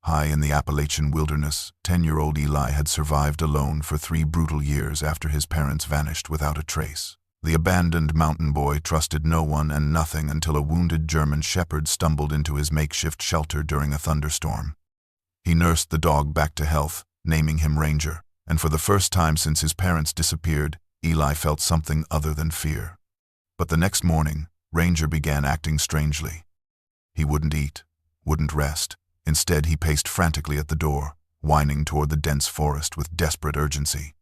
High in the Appalachian wilderness, 10-year-old Eli had survived alone for 3 brutal years after his parents vanished without a trace. The abandoned mountain boy trusted no one and nothing until a wounded German shepherd stumbled into his makeshift shelter during a thunderstorm. He nursed the dog back to health, naming him Ranger, and for the first time since his parents disappeared, Eli felt something other than fear. But the next morning, Ranger began acting strangely. He wouldn't eat, wouldn't rest. Instead, he paced frantically at the door, whining toward the dense forest with desperate urgency.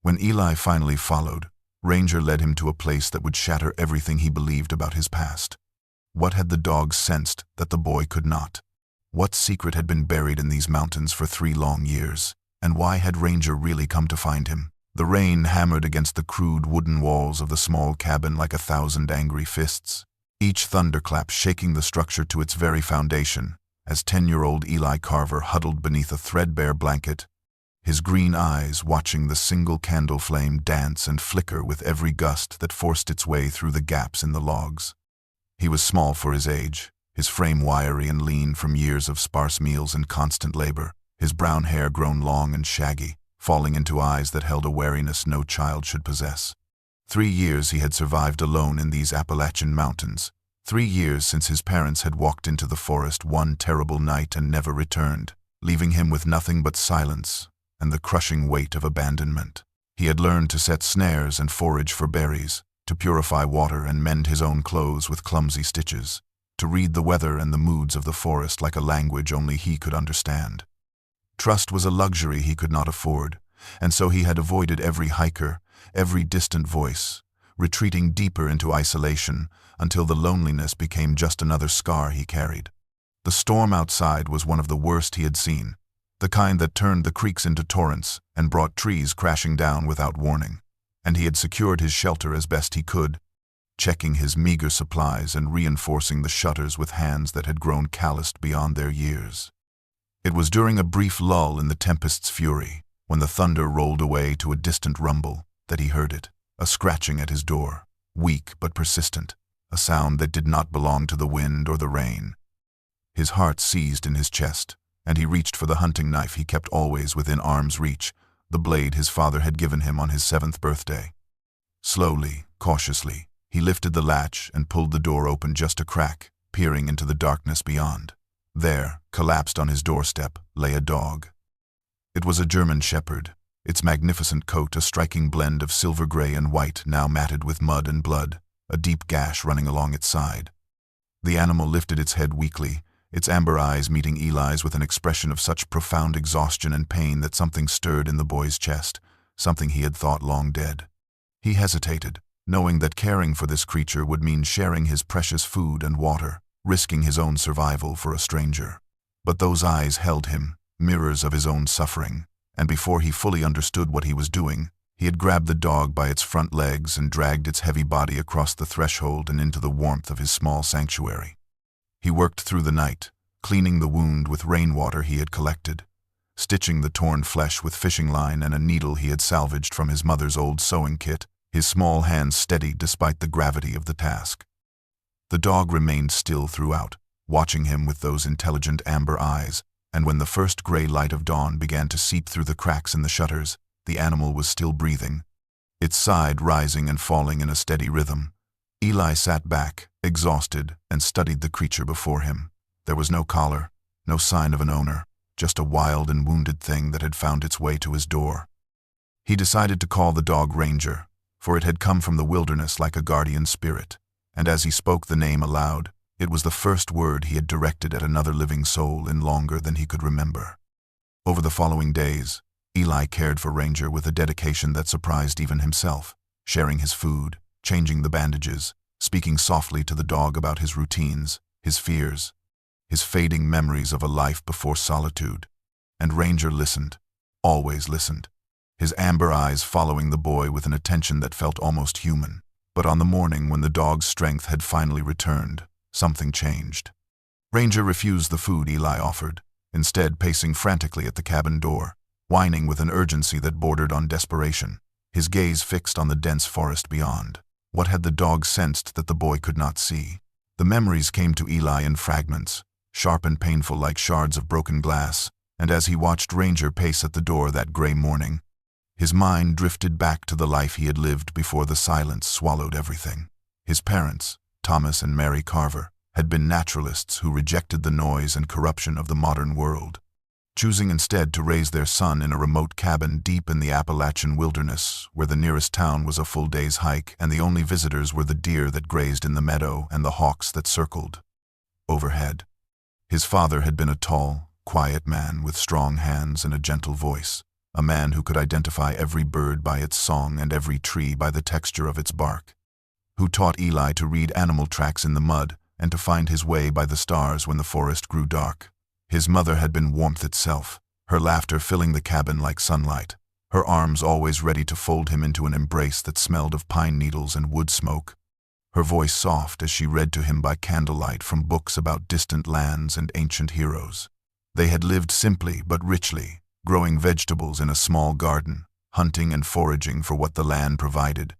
When Eli finally followed, Ranger led him to a place that would shatter everything he believed about his past. What had the dog sensed that the boy could not? What secret had been buried in these mountains for 3 long years? And why had Ranger really come to find him? The rain hammered against the crude wooden walls of the small cabin like 1,000 angry fists, each thunderclap shaking the structure to its very foundation, as 10-year-old Eli Carver huddled beneath a threadbare blanket, his green eyes watching the single candle flame dance and flicker with every gust that forced its way through the gaps in the logs. He was small for his age, his frame wiry and lean from years of sparse meals and constant labor, his brown hair grown long and shaggy, falling into eyes that held a wariness no child should possess. 3 years he had survived alone in these Appalachian mountains, 3 years since his parents had walked into the forest one terrible night and never returned, leaving him with nothing but silence and the crushing weight of abandonment. He had learned to set snares and forage for berries, to purify water and mend his own clothes with clumsy stitches, to read the weather and the moods of the forest like a language only he could understand. Trust was a luxury he could not afford, and so he had avoided every hiker, every distant voice, retreating deeper into isolation until the loneliness became just another scar he carried. The storm outside was one of the worst he had seen, the kind that turned the creeks into torrents and brought trees crashing down without warning, and he had secured his shelter as best he could, checking his meager supplies and reinforcing the shutters with hands that had grown calloused beyond their years. It was during a brief lull in the tempest's fury, when the thunder rolled away to a distant rumble, that he heard it, a scratching at his door, weak but persistent, a sound that did not belong to the wind or the rain. His heart seized in his chest, and he reached for the hunting knife he kept always within arm's reach, the blade his father had given him on his 7th birthday. Slowly, cautiously, he lifted the latch and pulled the door open just a crack, peering into the darkness beyond. There, collapsed on his doorstep, lay a dog. It was a German shepherd, its magnificent coat a striking blend of silver gray and white now matted with mud and blood, a deep gash running along its side. The animal lifted its head weakly, its amber eyes meeting Eli's with an expression of such profound exhaustion and pain that something stirred in the boy's chest, something he had thought long dead. He hesitated, knowing that caring for this creature would mean sharing his precious food and water, risking his own survival for a stranger. But those eyes held him, mirrors of his own suffering, and before he fully understood what he was doing, he had grabbed the dog by its front legs and dragged its heavy body across the threshold and into the warmth of his small sanctuary. He worked through the night, cleaning the wound with rainwater he had collected, stitching the torn flesh with fishing line and a needle he had salvaged from his mother's old sewing kit, his small hands steady despite the gravity of the task. The dog remained still throughout, watching him with those intelligent amber eyes, and when the first gray light of dawn began to seep through the cracks in the shutters, the animal was still breathing, its side rising and falling in a steady rhythm. Eli sat back, exhausted, and studied the creature before him. There was no collar, no sign of an owner, just a wild and wounded thing that had found its way to his door. He decided to call the dog Ranger, for it had come from the wilderness like a guardian spirit, and as he spoke the name aloud, it was the first word he had directed at another living soul in longer than he could remember. Over the following days, Eli cared for Ranger with a dedication that surprised even himself, sharing his food, changing the bandages, speaking softly to the dog about his routines, his fears, his fading memories of a life before solitude. And Ranger listened, always listened, his amber eyes following the boy with an attention that felt almost human. But on the morning when the dog's strength had finally returned, something changed. Ranger refused the food Eli offered, instead pacing frantically at the cabin door, whining with an urgency that bordered on desperation, his gaze fixed on the dense forest beyond. What had the dog sensed that the boy could not see? The memories came to Eli in fragments, sharp and painful like shards of broken glass, and as he watched Ranger pace at the door that gray morning, his mind drifted back to the life he had lived before the silence swallowed everything. His parents, Thomas and Mary Carver, had been naturalists who rejected the noise and corruption of the modern world, choosing instead to raise their son in a remote cabin deep in the Appalachian wilderness, where the nearest town was a full day's hike and the only visitors were the deer that grazed in the meadow and the hawks that circled overhead. His father had been a tall, quiet man with strong hands and a gentle voice, a man who could identify every bird by its song and every tree by the texture of its bark, who taught Eli to read animal tracks in the mud and to find his way by the stars when the forest grew dark. His mother had been warmth itself, her laughter filling the cabin like sunlight, her arms always ready to fold him into an embrace that smelled of pine needles and wood smoke, her voice soft as she read to him by candlelight from books about distant lands and ancient heroes. They had lived simply but richly, growing vegetables in a small garden, hunting and foraging for what the land provided.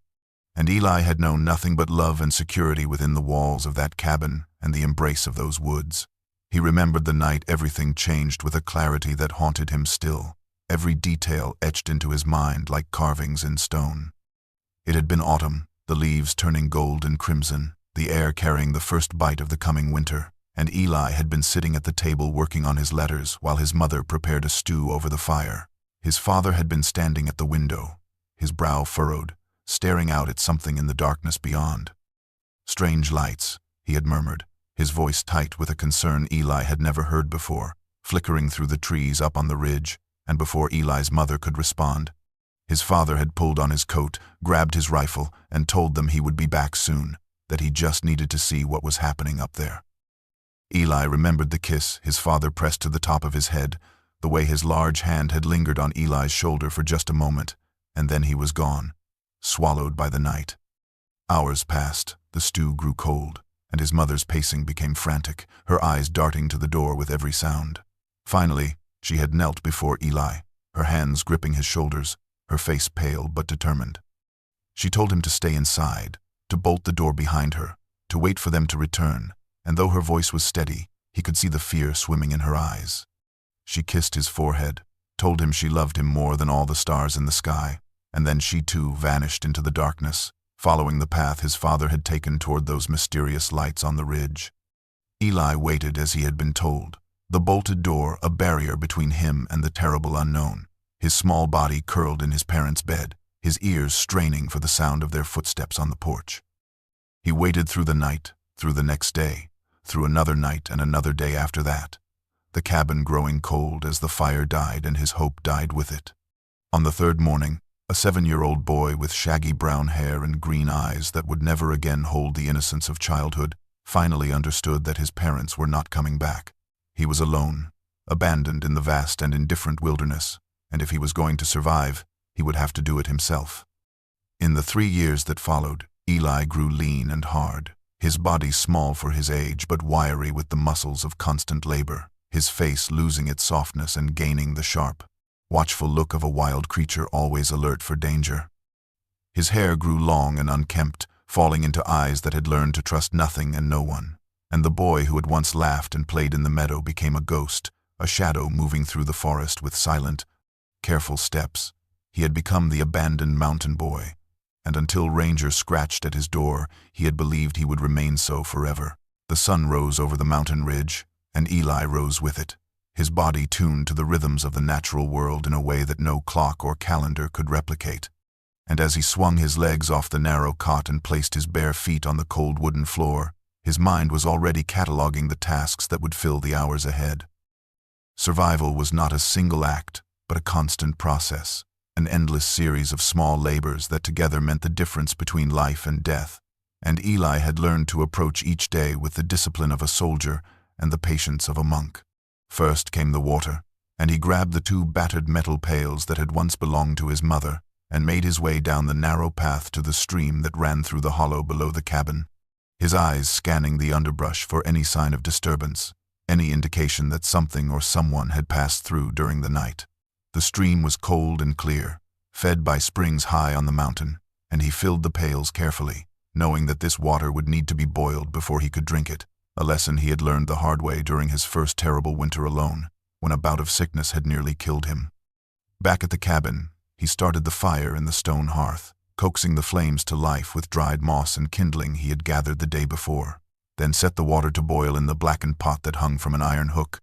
And Eli had known nothing but love and security within the walls of that cabin and the embrace of those woods. He remembered the night everything changed with a clarity that haunted him still, every detail etched into his mind like carvings in stone. It had been autumn, the leaves turning gold and crimson, the air carrying the first bite of the coming winter, and Eli had been sitting at the table working on his letters while his mother prepared a stew over the fire. His father had been standing at the window, his brow furrowed, staring out at something in the darkness beyond. "Strange lights," he had murmured, his voice tight with a concern Eli had never heard before, flickering through the trees up on the ridge, and before Eli's mother could respond, his father had pulled on his coat, grabbed his rifle, and told them he would be back soon, that he just needed to see what was happening up there. Eli remembered the kiss his father pressed to the top of his head, the way his large hand had lingered on Eli's shoulder for just a moment, and then he was gone, swallowed by the night. Hours passed, the stew grew cold, and his mother's pacing became frantic, her eyes darting to the door with every sound. Finally, she had knelt before Eli, her hands gripping his shoulders, her face pale but determined. She told him to stay inside, to bolt the door behind her, to wait for them to return, and though her voice was steady, he could see the fear swimming in her eyes. She kissed his forehead, told him she loved him more than all the stars in the sky, and then she too vanished into the darkness, following the path his father had taken toward those mysterious lights on the ridge. Eli waited as he had been told, the bolted door a barrier between him and the terrible unknown, his small body curled in his parents' bed, his ears straining for the sound of their footsteps on the porch. He waited through the night, through the next day, through another night and another day after that, the cabin growing cold as the fire died and his hope died with it. On the third morning, a 7-year-old boy with shaggy brown hair and green eyes that would never again hold the innocence of childhood finally understood that his parents were not coming back. He was alone, abandoned in the vast and indifferent wilderness, and if he was going to survive, he would have to do it himself. In the 3 years that followed, Eli grew lean and hard, his body small for his age but wiry with the muscles of constant labor, his face losing its softness and gaining the sharp, watchful look of a wild creature always alert for danger. His hair grew long and unkempt, falling into eyes that had learned to trust nothing and no one, and the boy who had once laughed and played in the meadow became a ghost, a shadow moving through the forest with silent, careful steps. He had become the abandoned mountain boy, and until Ranger scratched at his door, he had believed he would remain so forever. The sun rose over the mountain ridge, and Eli rose with it, his body tuned to the rhythms of the natural world in a way that no clock or calendar could replicate. And as he swung his legs off the narrow cot and placed his bare feet on the cold wooden floor, his mind was already cataloging the tasks that would fill the hours ahead. Survival was not a single act, but a constant process, an endless series of small labors that together meant the difference between life and death. And Eli had learned to approach each day with the discipline of a soldier and the patience of a monk. First came the water, and he grabbed the 2 battered metal pails that had once belonged to his mother and made his way down the narrow path to the stream that ran through the hollow below the cabin, his eyes scanning the underbrush for any sign of disturbance, any indication that something or someone had passed through during the night. The stream was cold and clear, fed by springs high on the mountain, and he filled the pails carefully, knowing that this water would need to be boiled before he could drink it. a lesson he had learned the hard way during his first terrible winter alone, when a bout of sickness had nearly killed him. Back at the cabin, he started the fire in the stone hearth, coaxing the flames to life with dried moss and kindling he had gathered the day before, then set the water to boil in the blackened pot that hung from an iron hook.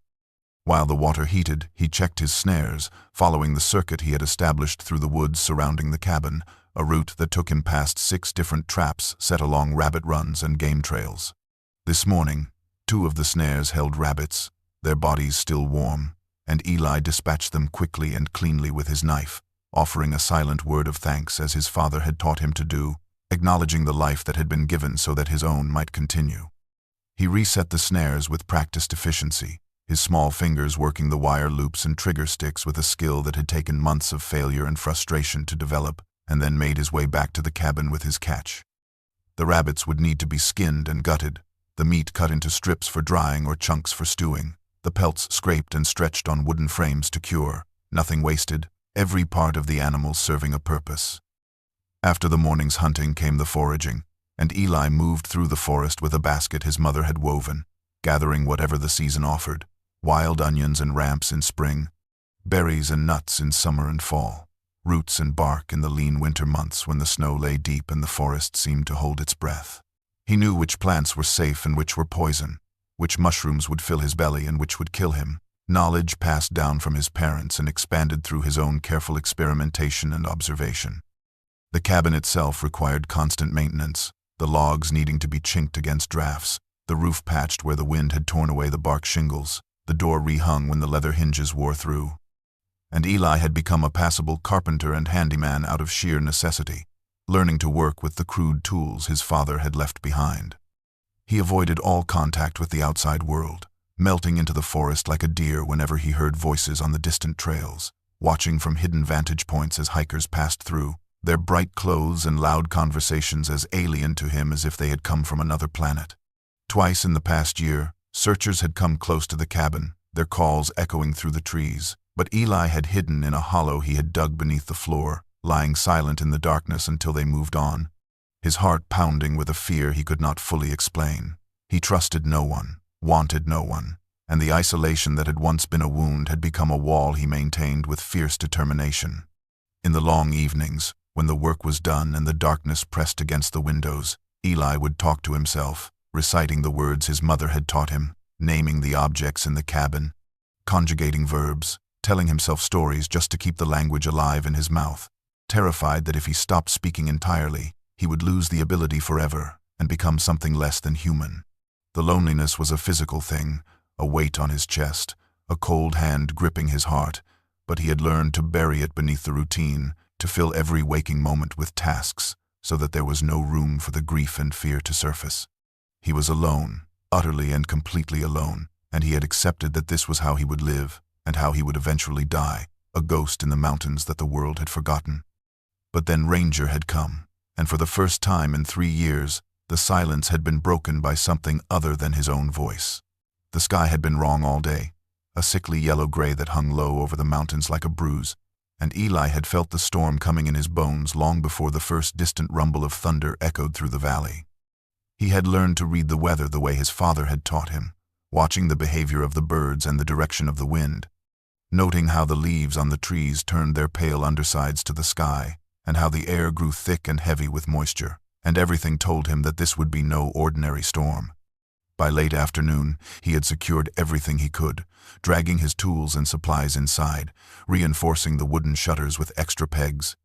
While the water heated, he checked his snares, following the circuit he had established through the woods surrounding the cabin, a route that took him past 6 different traps set along rabbit runs and game trails. This morning, 2 of the snares held rabbits, their bodies still warm, and Eli dispatched them quickly and cleanly with his knife, offering a silent word of thanks as his father had taught him to do, acknowledging the life that had been given so that his own might continue. He reset the snares with practiced efficiency, his small fingers working the wire loops and trigger sticks with a skill that had taken months of failure and frustration to develop, and then made his way back to the cabin with his catch. The rabbits would need to be skinned and gutted, the meat cut into strips for drying or chunks for stewing, the pelts scraped and stretched on wooden frames to cure, nothing wasted, every part of the animal serving a purpose. After the morning's hunting came the foraging, and Eli moved through the forest with a basket his mother had woven, gathering whatever the season offered, wild onions and ramps in spring, berries and nuts in summer and fall, roots and bark in the lean winter months when the snow lay deep and the forest seemed to hold its breath. He knew which plants were safe and which were poison, which mushrooms would fill his belly and which would kill him, knowledge passed down from his parents and expanded through his own careful experimentation and observation. The cabin itself required constant maintenance, the logs needing to be chinked against drafts, the roof patched where the wind had torn away the bark shingles, the door rehung when the leather hinges wore through. And Eli had become a passable carpenter and handyman out of sheer necessity, learning to work with the crude tools his father had left behind. He avoided all contact with the outside world, melting into the forest like a deer whenever he heard voices on the distant trails, watching from hidden vantage points as hikers passed through, their bright clothes and loud conversations as alien to him as if they had come from another planet. Twice in the past year, searchers had come close to the cabin, their calls echoing through the trees, but Eli had hidden in a hollow he had dug beneath the floor, lying silent in the darkness until they moved on, his heart pounding with a fear he could not fully explain. He trusted no one, wanted no one, and the isolation that had once been a wound had become a wall he maintained with fierce determination. In the long evenings, when the work was done and the darkness pressed against the windows, Eli would talk to himself, reciting the words his mother had taught him, naming the objects in the cabin, conjugating verbs, telling himself stories just to keep the language alive in his mouth, terrified that if he stopped speaking entirely, he would lose the ability forever and become something less than human. The loneliness was a physical thing, a weight on his chest, a cold hand gripping his heart, but he had learned to bury it beneath the routine, to fill every waking moment with tasks, so that there was no room for the grief and fear to surface. He was alone, utterly and completely alone, and he had accepted that this was how he would live, and how he would eventually die, a ghost in the mountains that the world had forgotten. But then Ranger had come, and for the first time in 3 years, the silence had been broken by something other than his own voice. The sky had been wrong all day, a sickly yellow-gray that hung low over the mountains like a bruise, and Eli had felt the storm coming in his bones long before the first distant rumble of thunder echoed through the valley. He had learned to read the weather the way his father had taught him, watching the behavior of the birds and the direction of the wind, noting how the leaves on the trees turned their pale undersides to the sky, and how the air grew thick and heavy with moisture, and everything told him that this would be no ordinary storm. By late afternoon, he had secured everything he could, dragging his tools and supplies inside, reinforcing the wooden shutters with extra pegs,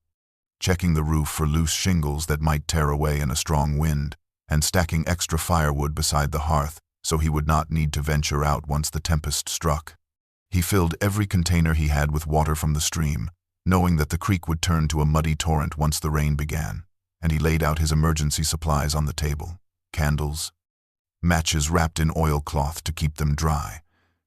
checking the roof for loose shingles that might tear away in a strong wind, and stacking extra firewood beside the hearth so he would not need to venture out once the tempest struck. He filled every container he had with water from the stream, knowing that the creek would turn to a muddy torrent once the rain began, and he laid out his emergency supplies on the table: candles, matches wrapped in oilcloth to keep them dry,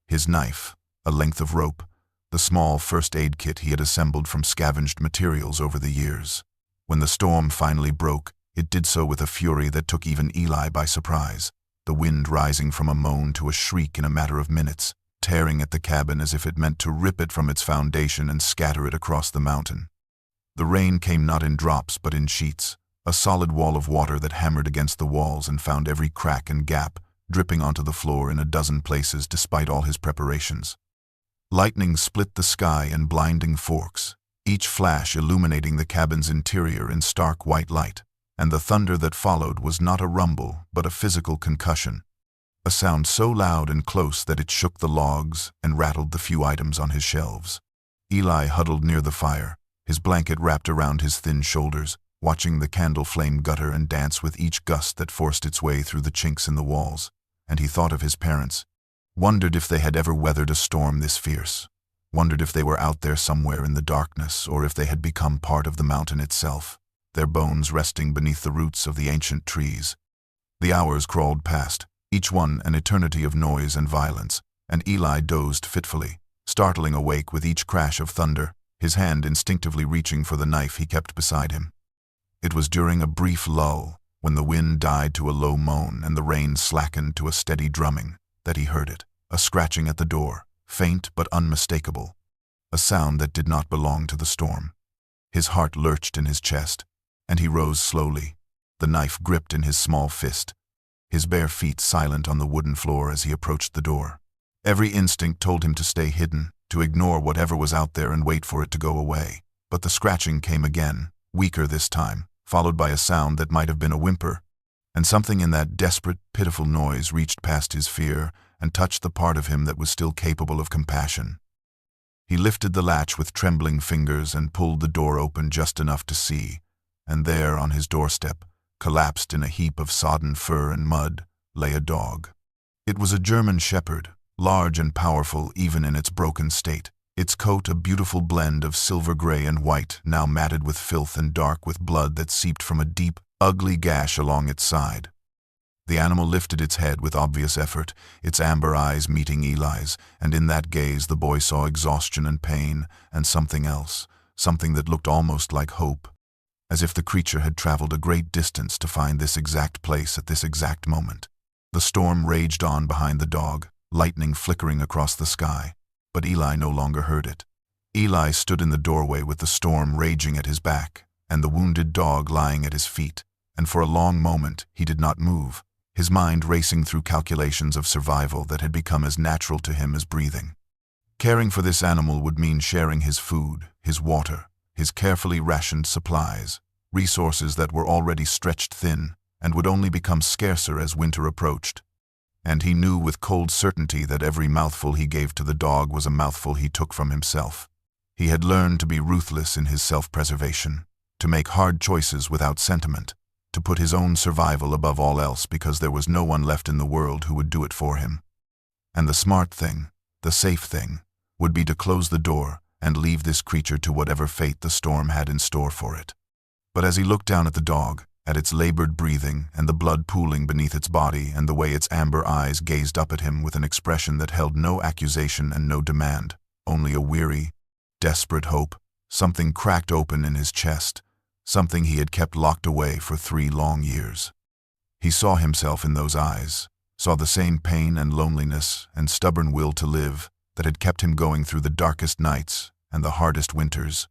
his knife, a length of rope, the small first aid kit he had assembled from scavenged materials over the years. When the storm finally broke, it did so with a fury that took even Eli by surprise, the wind rising from a moan to a shriek in a matter of minutes, tearing at the cabin as if it meant to rip it from its foundation and scatter it across the mountain. The rain came not in drops but in sheets, a solid wall of water that hammered against the walls and found every crack and gap, dripping onto the floor in a dozen places despite all his preparations. Lightning split the sky in blinding forks, each flash illuminating the cabin's interior in stark white light, and the thunder that followed was not a rumble but a physical concussion, a sound so loud and close that it shook the logs and rattled the few items on his shelves. Eli huddled near the fire, his blanket wrapped around his thin shoulders, watching the candle flame gutter and dance with each gust that forced its way through the chinks in the walls. And he thought of his parents, wondered if they had ever weathered a storm this fierce, wondered if they were out there somewhere in the darkness or if they had become part of the mountain itself, their bones resting beneath the roots of the ancient trees. The hours crawled past, each one an eternity of noise and violence, and Eli dozed fitfully, startling awake with each crash of thunder, his hand instinctively reaching for the knife he kept beside him. It was during a brief lull, when the wind died to a low moan and the rain slackened to a steady drumming, that he heard it, a scratching at the door, faint but unmistakable, a sound that did not belong to the storm. His heart lurched in his chest, and he rose slowly, the knife gripped in his small fist, his bare feet silent on the wooden floor as he approached the door. Every instinct told him to stay hidden, to ignore whatever was out there and wait for it to go away. But the scratching came again, weaker this time, followed by a sound that might have been a whimper, and something in that desperate, pitiful noise reached past his fear and touched the part of him that was still capable of compassion. He lifted the latch with trembling fingers and pulled the door open just enough to see, and there on his doorstep, collapsed in a heap of sodden fur and mud, lay a dog. It was a German shepherd, large and powerful even in its broken state, its coat a beautiful blend of silver gray and white, now matted with filth and dark with blood that seeped from a deep, ugly gash along its side. The animal lifted its head with obvious effort, its amber eyes meeting Eli's, and in that gaze the boy saw exhaustion and pain, and something else, something that looked almost like hope, as if the creature had traveled a great distance to find this exact place at this exact moment. The storm raged on behind the dog, lightning flickering across the sky, but Eli no longer heard it. Eli stood in the doorway with the storm raging at his back, and the wounded dog lying at his feet, and for a long moment he did not move, his mind racing through calculations of survival that had become as natural to him as breathing. Caring for this animal would mean sharing his food, his water, his carefully rationed supplies, resources that were already stretched thin and would only become scarcer as winter approached. And he knew with cold certainty that every mouthful he gave to the dog was a mouthful he took from himself. He had learned to be ruthless in his self-preservation, to make hard choices without sentiment, to put his own survival above all else because there was no one left in the world who would do it for him. And the smart thing, the safe thing, would be to close the door and leave this creature to whatever fate the storm had in store for it. But as he looked down at the dog, at its labored breathing and the blood pooling beneath its body and the way its amber eyes gazed up at him with an expression that held no accusation and no demand, only a weary, desperate hope, something cracked open in his chest, something he had kept locked away for 3 long years. He saw himself in those eyes, saw the same pain and loneliness and stubborn will to live that had kept him going through the darkest nights and the hardest winters.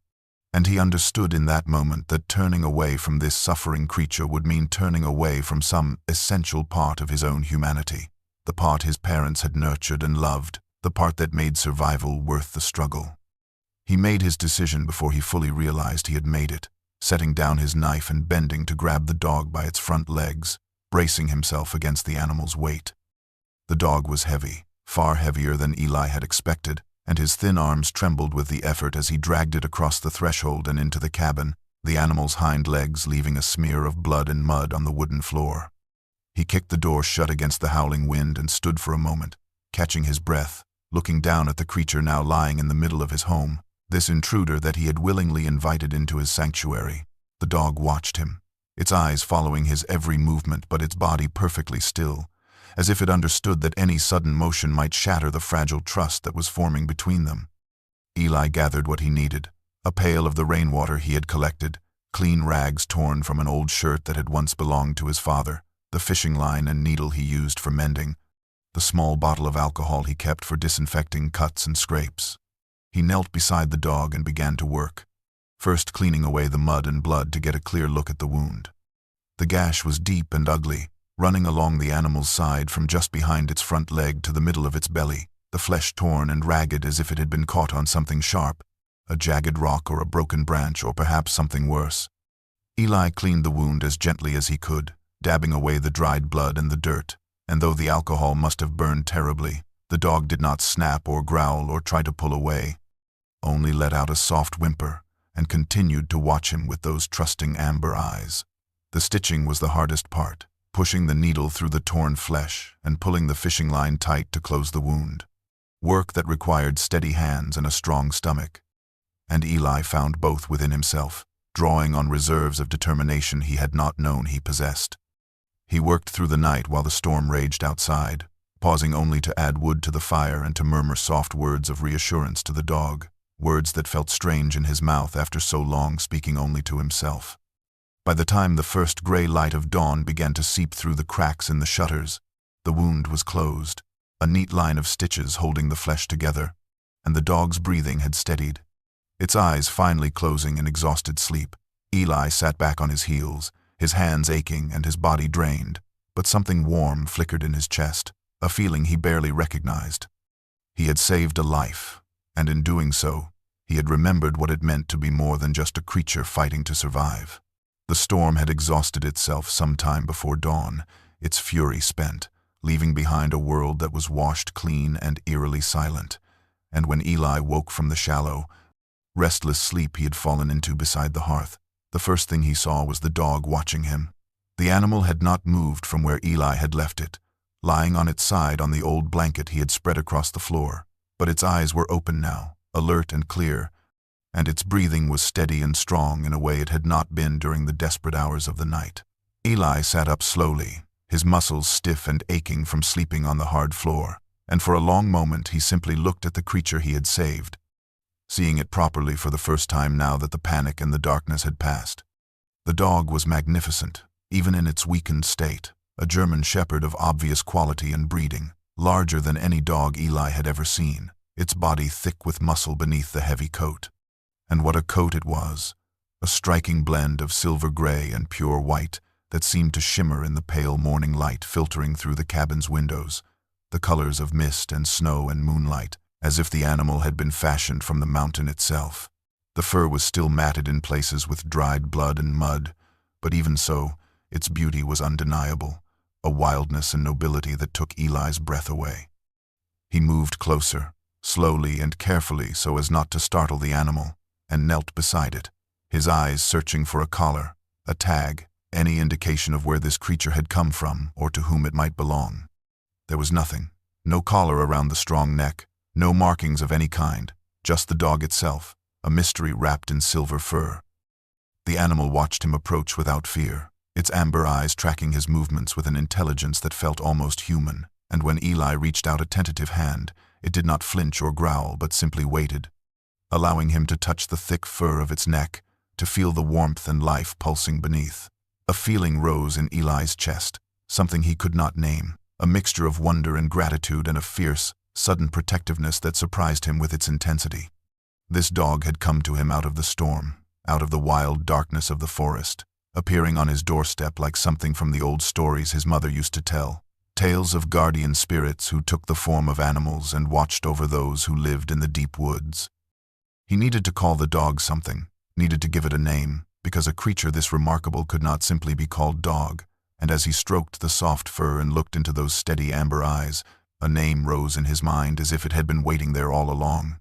And he understood in that moment that turning away from this suffering creature would mean turning away from some essential part of his own humanity, the part his parents had nurtured and loved, the part that made survival worth the struggle. He made his decision before he fully realized he had made it, setting down his knife and bending to grab the dog by its front legs, bracing himself against the animal's weight. The dog was heavy, far heavier than Eli had expected, and his thin arms trembled with the effort as he dragged it across the threshold and into the cabin, the animal's hind legs leaving a smear of blood and mud on the wooden floor. He kicked the door shut against the howling wind and stood for a moment, catching his breath, looking down at the creature now lying in the middle of his home, this intruder that he had willingly invited into his sanctuary. The dog watched him, its eyes following his every movement but its body perfectly still, as if it understood that any sudden motion might shatter the fragile trust that was forming between them. Eli gathered what he needed, a pail of the rainwater he had collected, clean rags torn from an old shirt that had once belonged to his father, the fishing line and needle he used for mending, the small bottle of alcohol he kept for disinfecting cuts and scrapes. He knelt beside the dog and began to work, first cleaning away the mud and blood to get a clear look at the wound. The gash was deep and ugly, running along the animal's side from just behind its front leg to the middle of its belly, the flesh torn and ragged as if it had been caught on something sharp, a jagged rock or a broken branch or perhaps something worse. Eli cleaned the wound as gently as he could, dabbing away the dried blood and the dirt, and though the alcohol must have burned terribly, the dog did not snap or growl or try to pull away, only let out a soft whimper and continued to watch him with those trusting amber eyes. The stitching was the hardest part, pushing the needle through the torn flesh and pulling the fishing line tight to close the wound. Work that required steady hands and a strong stomach. And Eli found both within himself, drawing on reserves of determination he had not known he possessed. He worked through the night while the storm raged outside, pausing only to add wood to the fire and to murmur soft words of reassurance to the dog, words that felt strange in his mouth after so long speaking only to himself. By the time the first gray light of dawn began to seep through the cracks in the shutters, the wound was closed, a neat line of stitches holding the flesh together, and the dog's breathing had steadied. Its eyes finally closing in exhausted sleep, Eli sat back on his heels, his hands aching and his body drained, but something warm flickered in his chest, a feeling he barely recognized. He had saved a life, and in doing so, he had remembered what it meant to be more than just a creature fighting to survive. The storm had exhausted itself some time before dawn, its fury spent, leaving behind a world that was washed clean and eerily silent, and when Eli woke from the shallow, restless sleep he had fallen into beside the hearth, the first thing he saw was the dog watching him. The animal had not moved from where Eli had left it, lying on its side on the old blanket he had spread across the floor, but its eyes were open now, alert and clear, and its breathing was steady and strong in a way it had not been during the desperate hours of the night. Eli sat up slowly, his muscles stiff and aching from sleeping on the hard floor, and for a long moment he simply looked at the creature he had saved, seeing it properly for the first time now that the panic and the darkness had passed. The dog was magnificent, even in its weakened state, a German shepherd of obvious quality and breeding, larger than any dog Eli had ever seen, its body thick with muscle beneath the heavy coat. And what a coat it was, a striking blend of silver gray and pure white that seemed to shimmer in the pale morning light filtering through the cabin's windows, the colors of mist and snow and moonlight, as if the animal had been fashioned from the mountain itself. The fur was still matted in places with dried blood and mud, but even so, its beauty was undeniable, a wildness and nobility that took Eli's breath away. He moved closer, slowly and carefully so as not to startle the animal, and knelt beside it, his eyes searching for a collar, a tag, any indication of where this creature had come from or to whom it might belong. There was nothing, no collar around the strong neck, no markings of any kind, just the dog itself, a mystery wrapped in silver fur. The animal watched him approach without fear, its amber eyes tracking his movements with an intelligence that felt almost human, and when Eli reached out a tentative hand, it did not flinch or growl but simply waited, allowing him to touch the thick fur of its neck, to feel the warmth and life pulsing beneath. A feeling rose in Eli's chest, something he could not name, a mixture of wonder and gratitude and a fierce, sudden protectiveness that surprised him with its intensity. This dog had come to him out of the storm, out of the wild darkness of the forest, appearing on his doorstep like something from the old stories his mother used to tell, tales of guardian spirits who took the form of animals and watched over those who lived in the deep woods. He needed to call the dog something, needed to give it a name, because a creature this remarkable could not simply be called dog, and as he stroked the soft fur and looked into those steady amber eyes, a name rose in his mind as if it had been waiting there all along.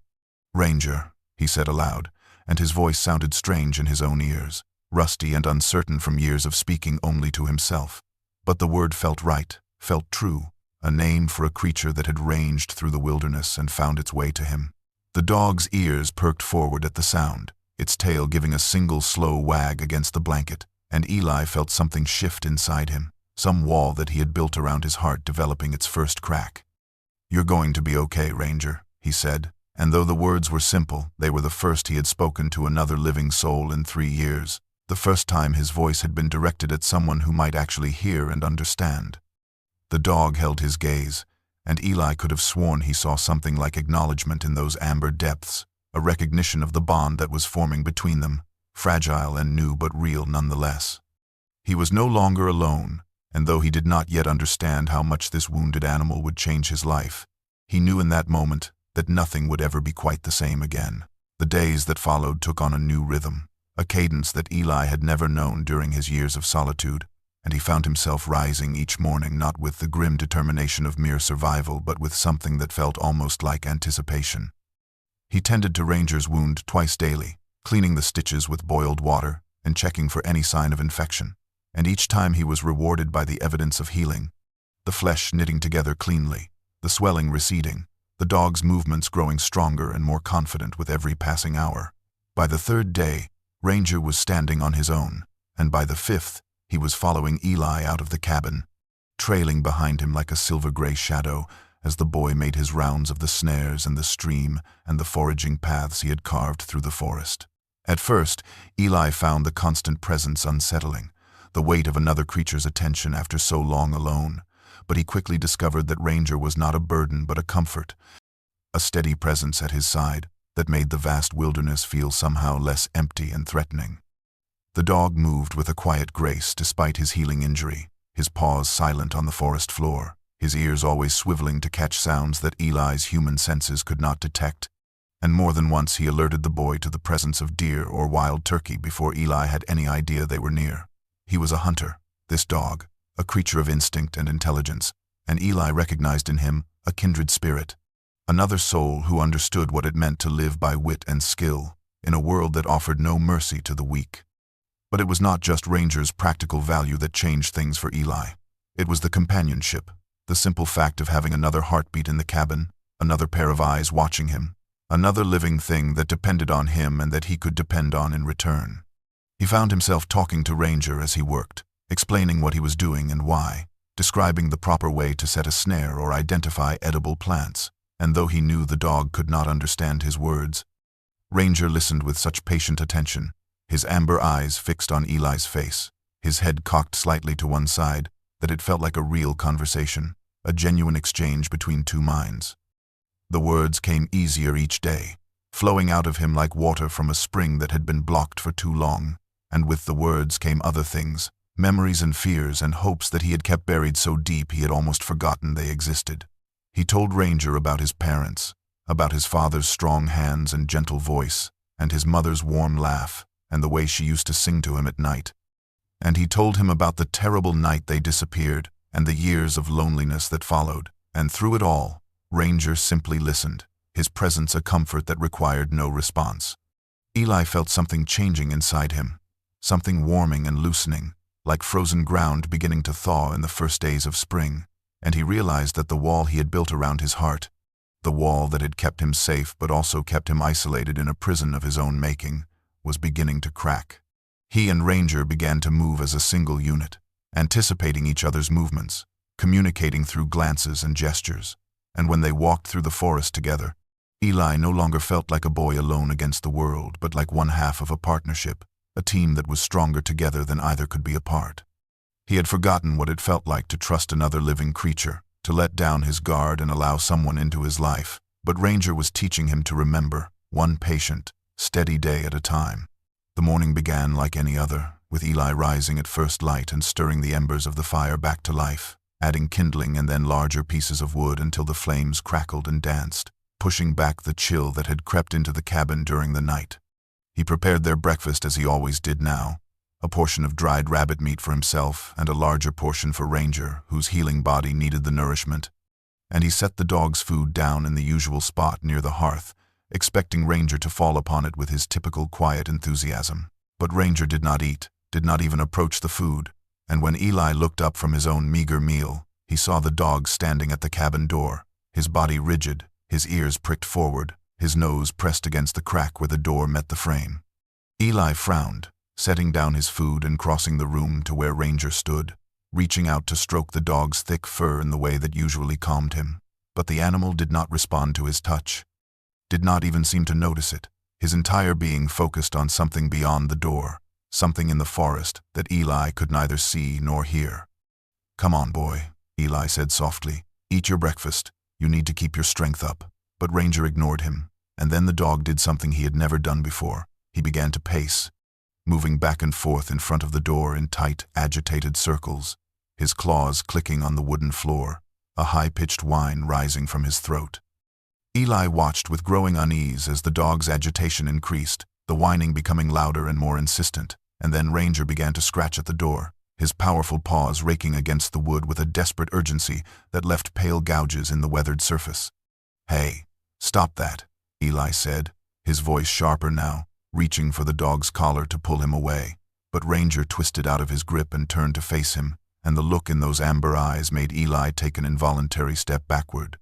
"Ranger," he said aloud, and his voice sounded strange in his own ears, rusty and uncertain from years of speaking only to himself. But the word felt right, felt true, a name for a creature that had ranged through the wilderness and found its way to him. The dog's ears perked forward at the sound, its tail giving a single slow wag against the blanket, and Eli felt something shift inside him, some wall that he had built around his heart developing its first crack. "You're going to be okay, Ranger," he said, and though the words were simple, they were the first he had spoken to another living soul in 3 years, the first time his voice had been directed at someone who might actually hear and understand. The dog held his gaze, and Eli could have sworn he saw something like acknowledgement in those amber depths, a recognition of the bond that was forming between them, fragile and new but real nonetheless. He was no longer alone, and though he did not yet understand how much this wounded animal would change his life, he knew in that moment that nothing would ever be quite the same again. The days that followed took on a new rhythm, a cadence that Eli had never known during his years of solitude, and he found himself rising each morning not with the grim determination of mere survival but with something that felt almost like anticipation. He tended to Ranger's wound twice daily, cleaning the stitches with boiled water and checking for any sign of infection, and each time he was rewarded by the evidence of healing, the flesh knitting together cleanly, the swelling receding, the dog's movements growing stronger and more confident with every passing hour. By the third day, Ranger was standing on his own, and by the fifth, he was following Eli out of the cabin, trailing behind him like a silver-gray shadow as the boy made his rounds of the snares and the stream and the foraging paths he had carved through the forest. At first, Eli found the constant presence unsettling, the weight of another creature's attention after so long alone, but he quickly discovered that Ranger was not a burden but a comfort, a steady presence at his side that made the vast wilderness feel somehow less empty and threatening. The dog moved with a quiet grace despite his healing injury, his paws silent on the forest floor, his ears always swiveling to catch sounds that Eli's human senses could not detect, and more than once he alerted the boy to the presence of deer or wild turkey before Eli had any idea they were near. He was a hunter, this dog, a creature of instinct and intelligence, and Eli recognized in him a kindred spirit, another soul who understood what it meant to live by wit and skill in a world that offered no mercy to the weak. But it was not just Ranger's practical value that changed things for Eli. It was the companionship, the simple fact of having another heartbeat in the cabin, another pair of eyes watching him, another living thing that depended on him and that he could depend on in return. He found himself talking to Ranger as he worked, explaining what he was doing and why, describing the proper way to set a snare or identify edible plants, and though he knew the dog could not understand his words, Ranger listened with such patient attention, his amber eyes fixed on Eli's face, his head cocked slightly to one side, that it felt like a real conversation, a genuine exchange between two minds. The words came easier each day, flowing out of him like water from a spring that had been blocked for too long, and with the words came other things, memories and fears and hopes that he had kept buried so deep he had almost forgotten they existed. He told Ranger about his parents, about his father's strong hands and gentle voice, and his mother's warm laugh, and the way she used to sing to him at night. And he told him about the terrible night they disappeared, and the years of loneliness that followed, and through it all, Ranger simply listened, his presence a comfort that required no response. Eli felt something changing inside him, something warming and loosening, like frozen ground beginning to thaw in the first days of spring, and he realized that the wall he had built around his heart, the wall that had kept him safe but also kept him isolated in a prison of his own making, was beginning to crack. He and Ranger began to move as a single unit, anticipating each other's movements, communicating through glances and gestures, and when they walked through the forest together, Eli no longer felt like a boy alone against the world, but like one half of a partnership, a team that was stronger together than either could be apart. He had forgotten what it felt like to trust another living creature, to let down his guard and allow someone into his life, but Ranger was teaching him to remember, one patient, steady day at a time. The morning began like any other, with Eli rising at first light and stirring the embers of the fire back to life, adding kindling and then larger pieces of wood until the flames crackled and danced, pushing back the chill that had crept into the cabin during the night. He prepared their breakfast as he always did now, a portion of dried rabbit meat for himself and a larger portion for Ranger, whose healing body needed the nourishment, and he set the dog's food down in the usual spot near the hearth, expecting Ranger to fall upon it with his typical quiet enthusiasm. But Ranger did not eat, did not even approach the food, and when Eli looked up from his own meager meal, he saw the dog standing at the cabin door, his body rigid, his ears pricked forward, his nose pressed against the crack where the door met the frame. Eli frowned, setting down his food and crossing the room to where Ranger stood, reaching out to stroke the dog's thick fur in the way that usually calmed him. But the animal did not respond to his touch, did not even seem to notice it, his entire being focused on something beyond the door, something in the forest that Eli could neither see nor hear. "Come on, boy," Eli said softly. "Eat your breakfast. You need to keep your strength up." But Ranger ignored him, and then the dog did something he had never done before. He began to pace, moving back and forth in front of the door in tight, agitated circles, his claws clicking on the wooden floor, a high-pitched whine rising from his throat. Eli watched with growing unease as the dog's agitation increased, the whining becoming louder and more insistent, and then Ranger began to scratch at the door, his powerful paws raking against the wood with a desperate urgency that left pale gouges in the weathered surface. "Hey, stop that," Eli said, his voice sharper now, reaching for the dog's collar to pull him away. But Ranger twisted out of his grip and turned to face him, and the look in those amber eyes made Eli take an involuntary step backward.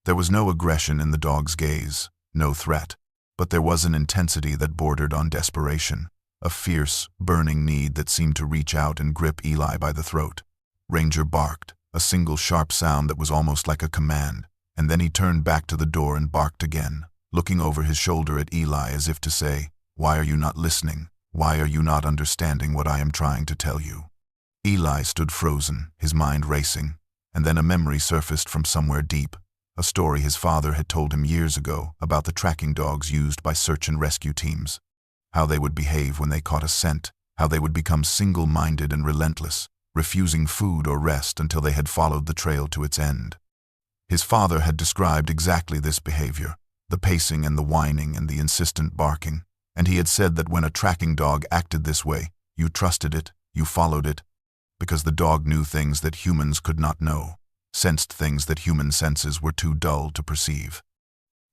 There was no aggression in the dog's gaze, no threat, but there was an intensity that bordered on desperation, a fierce, burning need that seemed to reach out and grip Eli by the throat. Ranger barked, a single sharp sound that was almost like a command, and then he turned back to the door and barked again, looking over his shoulder at Eli as if to say, "Why are you not listening? Why are you not understanding what I am trying to tell you?" Eli stood frozen, his mind racing, and then a memory surfaced from somewhere deep, a story his father had told him years ago about the tracking dogs used by search and rescue teams. How they would behave when they caught a scent, how they would become single-minded and relentless, refusing food or rest until they had followed the trail to its end. His father had described exactly this behavior, the pacing and the whining and the insistent barking, and he had said that when a tracking dog acted this way, you trusted it, you followed it, because the dog knew things that humans could not know, sensed things that human senses were too dull to perceive.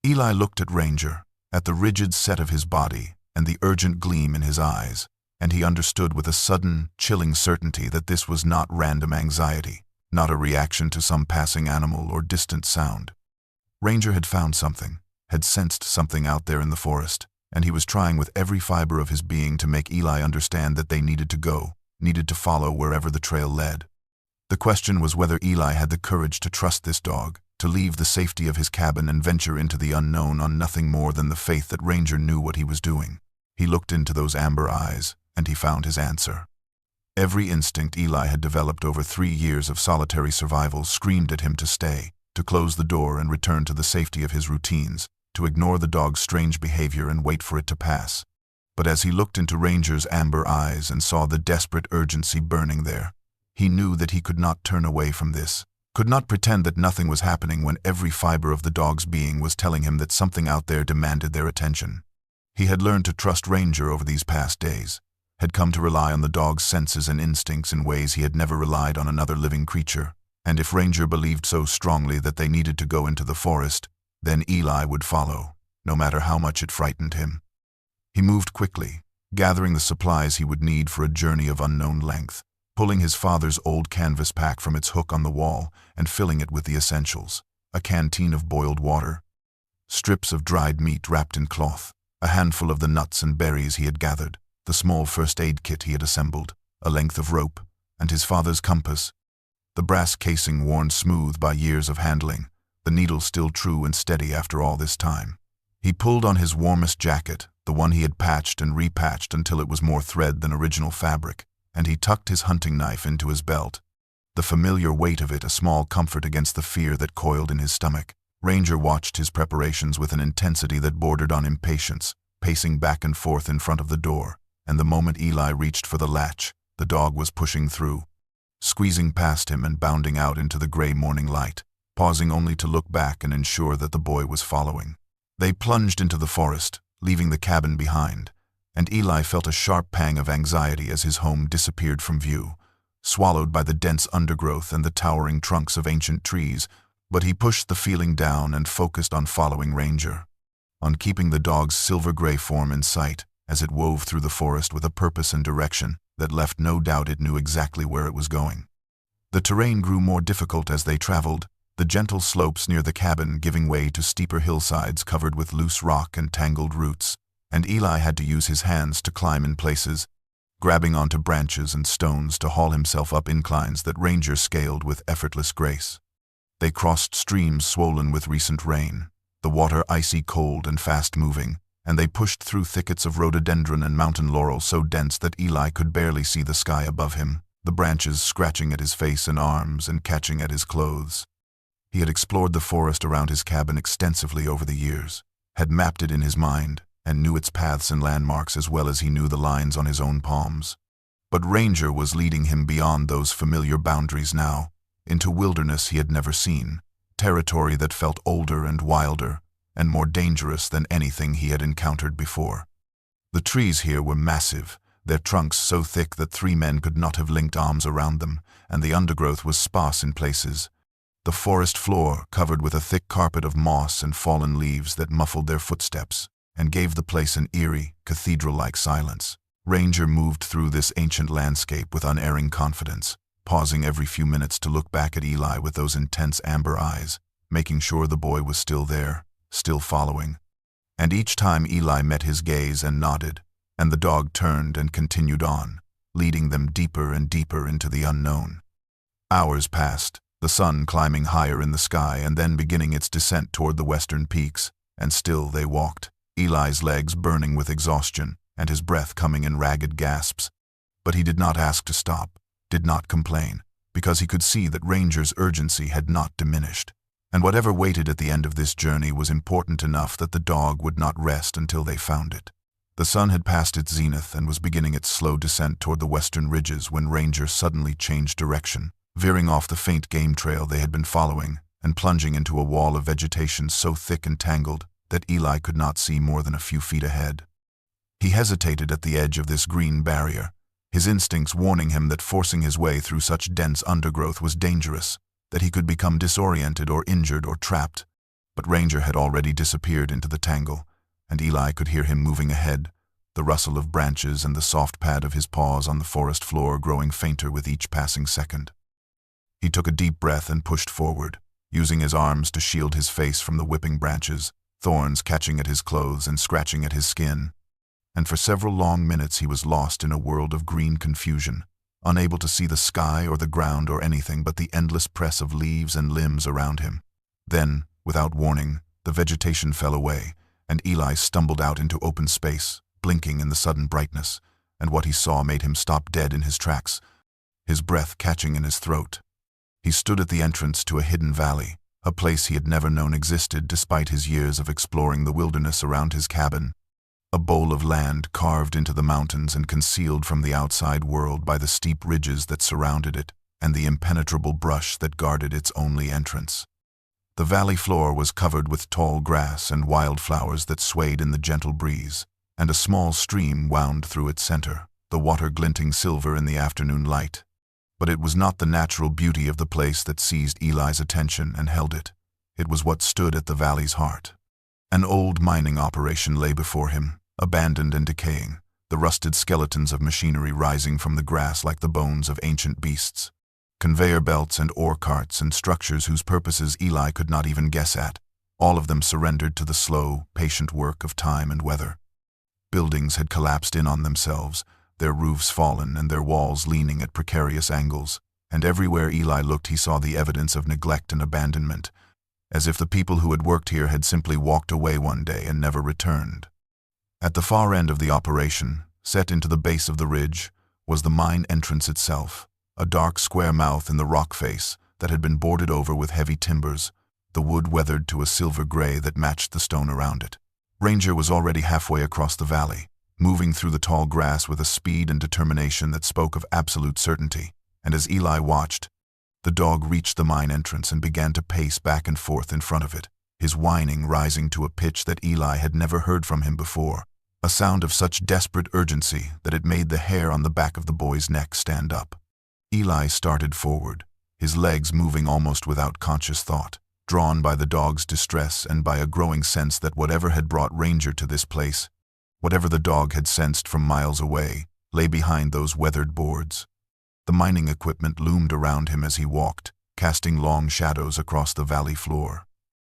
Eli looked at Ranger, at the rigid set of his body and the urgent gleam in his eyes, and he understood with a sudden, chilling certainty that this was not random anxiety, not a reaction to some passing animal or distant sound. Ranger had found something, had sensed something out there in the forest, and he was trying with every fiber of his being to make Eli understand that they needed to go, needed to follow wherever the trail led. The question was whether Eli had the courage to trust this dog, to leave the safety of his cabin and venture into the unknown on nothing more than the faith that Ranger knew what he was doing. He looked into those amber eyes, and he found his answer. Every instinct Eli had developed over 3 years of solitary survival screamed at him to stay, to close the door and return to the safety of his routines, to ignore the dog's strange behavior and wait for it to pass. But as he looked into Ranger's amber eyes and saw the desperate urgency burning there, he knew that he could not turn away from this, could not pretend that nothing was happening when every fiber of the dog's being was telling him that something out there demanded their attention. He had learned to trust Ranger over these past days, had come to rely on the dog's senses and instincts in ways he had never relied on another living creature, and if Ranger believed so strongly that they needed to go into the forest, then Eli would follow, no matter how much it frightened him. He moved quickly, gathering the supplies he would need for a journey of unknown length, pulling his father's old canvas pack from its hook on the wall and filling it with the essentials, a canteen of boiled water, strips of dried meat wrapped in cloth, a handful of the nuts and berries he had gathered, the small first aid kit he had assembled, a length of rope, and his father's compass, the brass casing worn smooth by years of handling, the needle still true and steady after all this time. He pulled on his warmest jacket, the one he had patched and repatched until it was more thread than original fabric, and he tucked his hunting knife into his belt, the familiar weight of it a small comfort against the fear that coiled in his stomach. Ranger watched his preparations with an intensity that bordered on impatience, pacing back and forth in front of the door, and the moment Eli reached for the latch, the dog was pushing through, squeezing past him and bounding out into the gray morning light, pausing only to look back and ensure that the boy was following. They plunged into the forest, leaving the cabin behind, and Eli felt a sharp pang of anxiety as his home disappeared from view, swallowed by the dense undergrowth and the towering trunks of ancient trees, but he pushed the feeling down and focused on following Ranger, on keeping the dog's silver-gray form in sight as it wove through the forest with a purpose and direction that left no doubt it knew exactly where it was going. The terrain grew more difficult as they traveled, the gentle slopes near the cabin giving way to steeper hillsides covered with loose rock and tangled roots, and Eli had to use his hands to climb in places, grabbing onto branches and stones to haul himself up inclines that Ranger scaled with effortless grace. They crossed streams swollen with recent rain, the water icy cold and fast-moving, and they pushed through thickets of rhododendron and mountain laurel so dense that Eli could barely see the sky above him, the branches scratching at his face and arms and catching at his clothes. He had explored the forest around his cabin extensively over the years, had mapped it in his mind, and knew its paths and landmarks as well as he knew the lines on his own palms. But Ranger was leading him beyond those familiar boundaries now, into wilderness he had never seen, territory that felt older and wilder, and more dangerous than anything he had encountered before. The trees here were massive, their trunks so thick that 3 men could not have linked arms around them, and the undergrowth was sparse in places. The forest floor covered with a thick carpet of moss and fallen leaves that muffled their footsteps, and gave the place an eerie, cathedral-like silence. Ranger moved through this ancient landscape with unerring confidence, pausing every few minutes to look back at Eli with those intense amber eyes, making sure the boy was still there, still following. And each time Eli met his gaze and nodded, and the dog turned and continued on, leading them deeper and deeper into the unknown. Hours passed, the sun climbing higher in the sky and then beginning its descent toward the western peaks, and still they walked, Eli's legs burning with exhaustion and his breath coming in ragged gasps. But he did not ask to stop, did not complain, because he could see that Ranger's urgency had not diminished. And whatever waited at the end of this journey was important enough that the dog would not rest until they found it. The sun had passed its zenith and was beginning its slow descent toward the western ridges when Ranger suddenly changed direction, veering off the faint game trail they had been following and plunging into a wall of vegetation so thick and tangled that Eli could not see more than a few feet ahead. He hesitated at the edge of this green barrier, his instincts warning him that forcing his way through such dense undergrowth was dangerous, that he could become disoriented or injured or trapped. But Ranger had already disappeared into the tangle, and Eli could hear him moving ahead, the rustle of branches and the soft pad of his paws on the forest floor growing fainter with each passing second. He took a deep breath and pushed forward, using his arms to shield his face from the whipping branches, thorns catching at his clothes and scratching at his skin. And for several long minutes he was lost in a world of green confusion, unable to see the sky or the ground or anything but the endless press of leaves and limbs around him. Then, without warning, the vegetation fell away, and Eli stumbled out into open space, blinking in the sudden brightness, and what he saw made him stop dead in his tracks, his breath catching in his throat. He stood at the entrance to a hidden valley, a place he had never known existed despite his years of exploring the wilderness around his cabin. A bowl of land carved into the mountains and concealed from the outside world by the steep ridges that surrounded it and the impenetrable brush that guarded its only entrance. The valley floor was covered with tall grass and wildflowers that swayed in the gentle breeze, and a small stream wound through its center, the water glinting silver in the afternoon light. But it was not the natural beauty of the place that seized Eli's attention and held it. It was what stood at the valley's heart. An old mining operation lay before him, abandoned and decaying, the rusted skeletons of machinery rising from the grass like the bones of ancient beasts. Conveyor belts and ore carts and structures whose purposes Eli could not even guess at, all of them surrendered to the slow, patient work of time and weather. Buildings had collapsed in on themselves, their roofs fallen and their walls leaning at precarious angles, and everywhere Eli looked he saw the evidence of neglect and abandonment, as if the people who had worked here had simply walked away one day and never returned. At the far end of the operation, set into the base of the ridge, was the mine entrance itself, a dark square mouth in the rock face that had been boarded over with heavy timbers, the wood weathered to a silver gray that matched the stone around it. Ranger was already halfway across the valley, moving through the tall grass with a speed and determination that spoke of absolute certainty, and as Eli watched, the dog reached the mine entrance and began to pace back and forth in front of it, his whining rising to a pitch that Eli had never heard from him before, a sound of such desperate urgency that it made the hair on the back of the boy's neck stand up. Eli started forward, his legs moving almost without conscious thought, drawn by the dog's distress and by a growing sense that whatever had brought Ranger to this place, whatever the dog had sensed from miles away, lay behind those weathered boards. The mining equipment loomed around him as he walked, casting long shadows across the valley floor.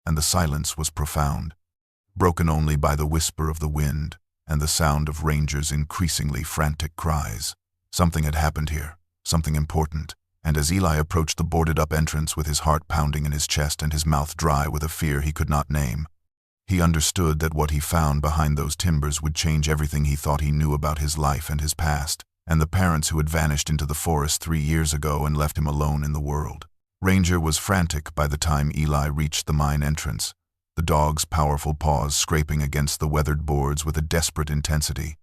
And the silence was profound, broken only by the whisper of the wind and the sound of Ranger's increasingly frantic cries. Something had happened here, something important, and as Eli approached the boarded-up entrance with his heart pounding in his chest and his mouth dry with a fear he could not name, he understood that what he found behind those timbers would change everything he thought he knew about his life and his past, and the parents who had vanished into the forest 3 years ago and left him alone in the world. Ranger was frantic by the time Eli reached the mine entrance, the dog's powerful paws scraping against the weathered boards with a desperate intensity.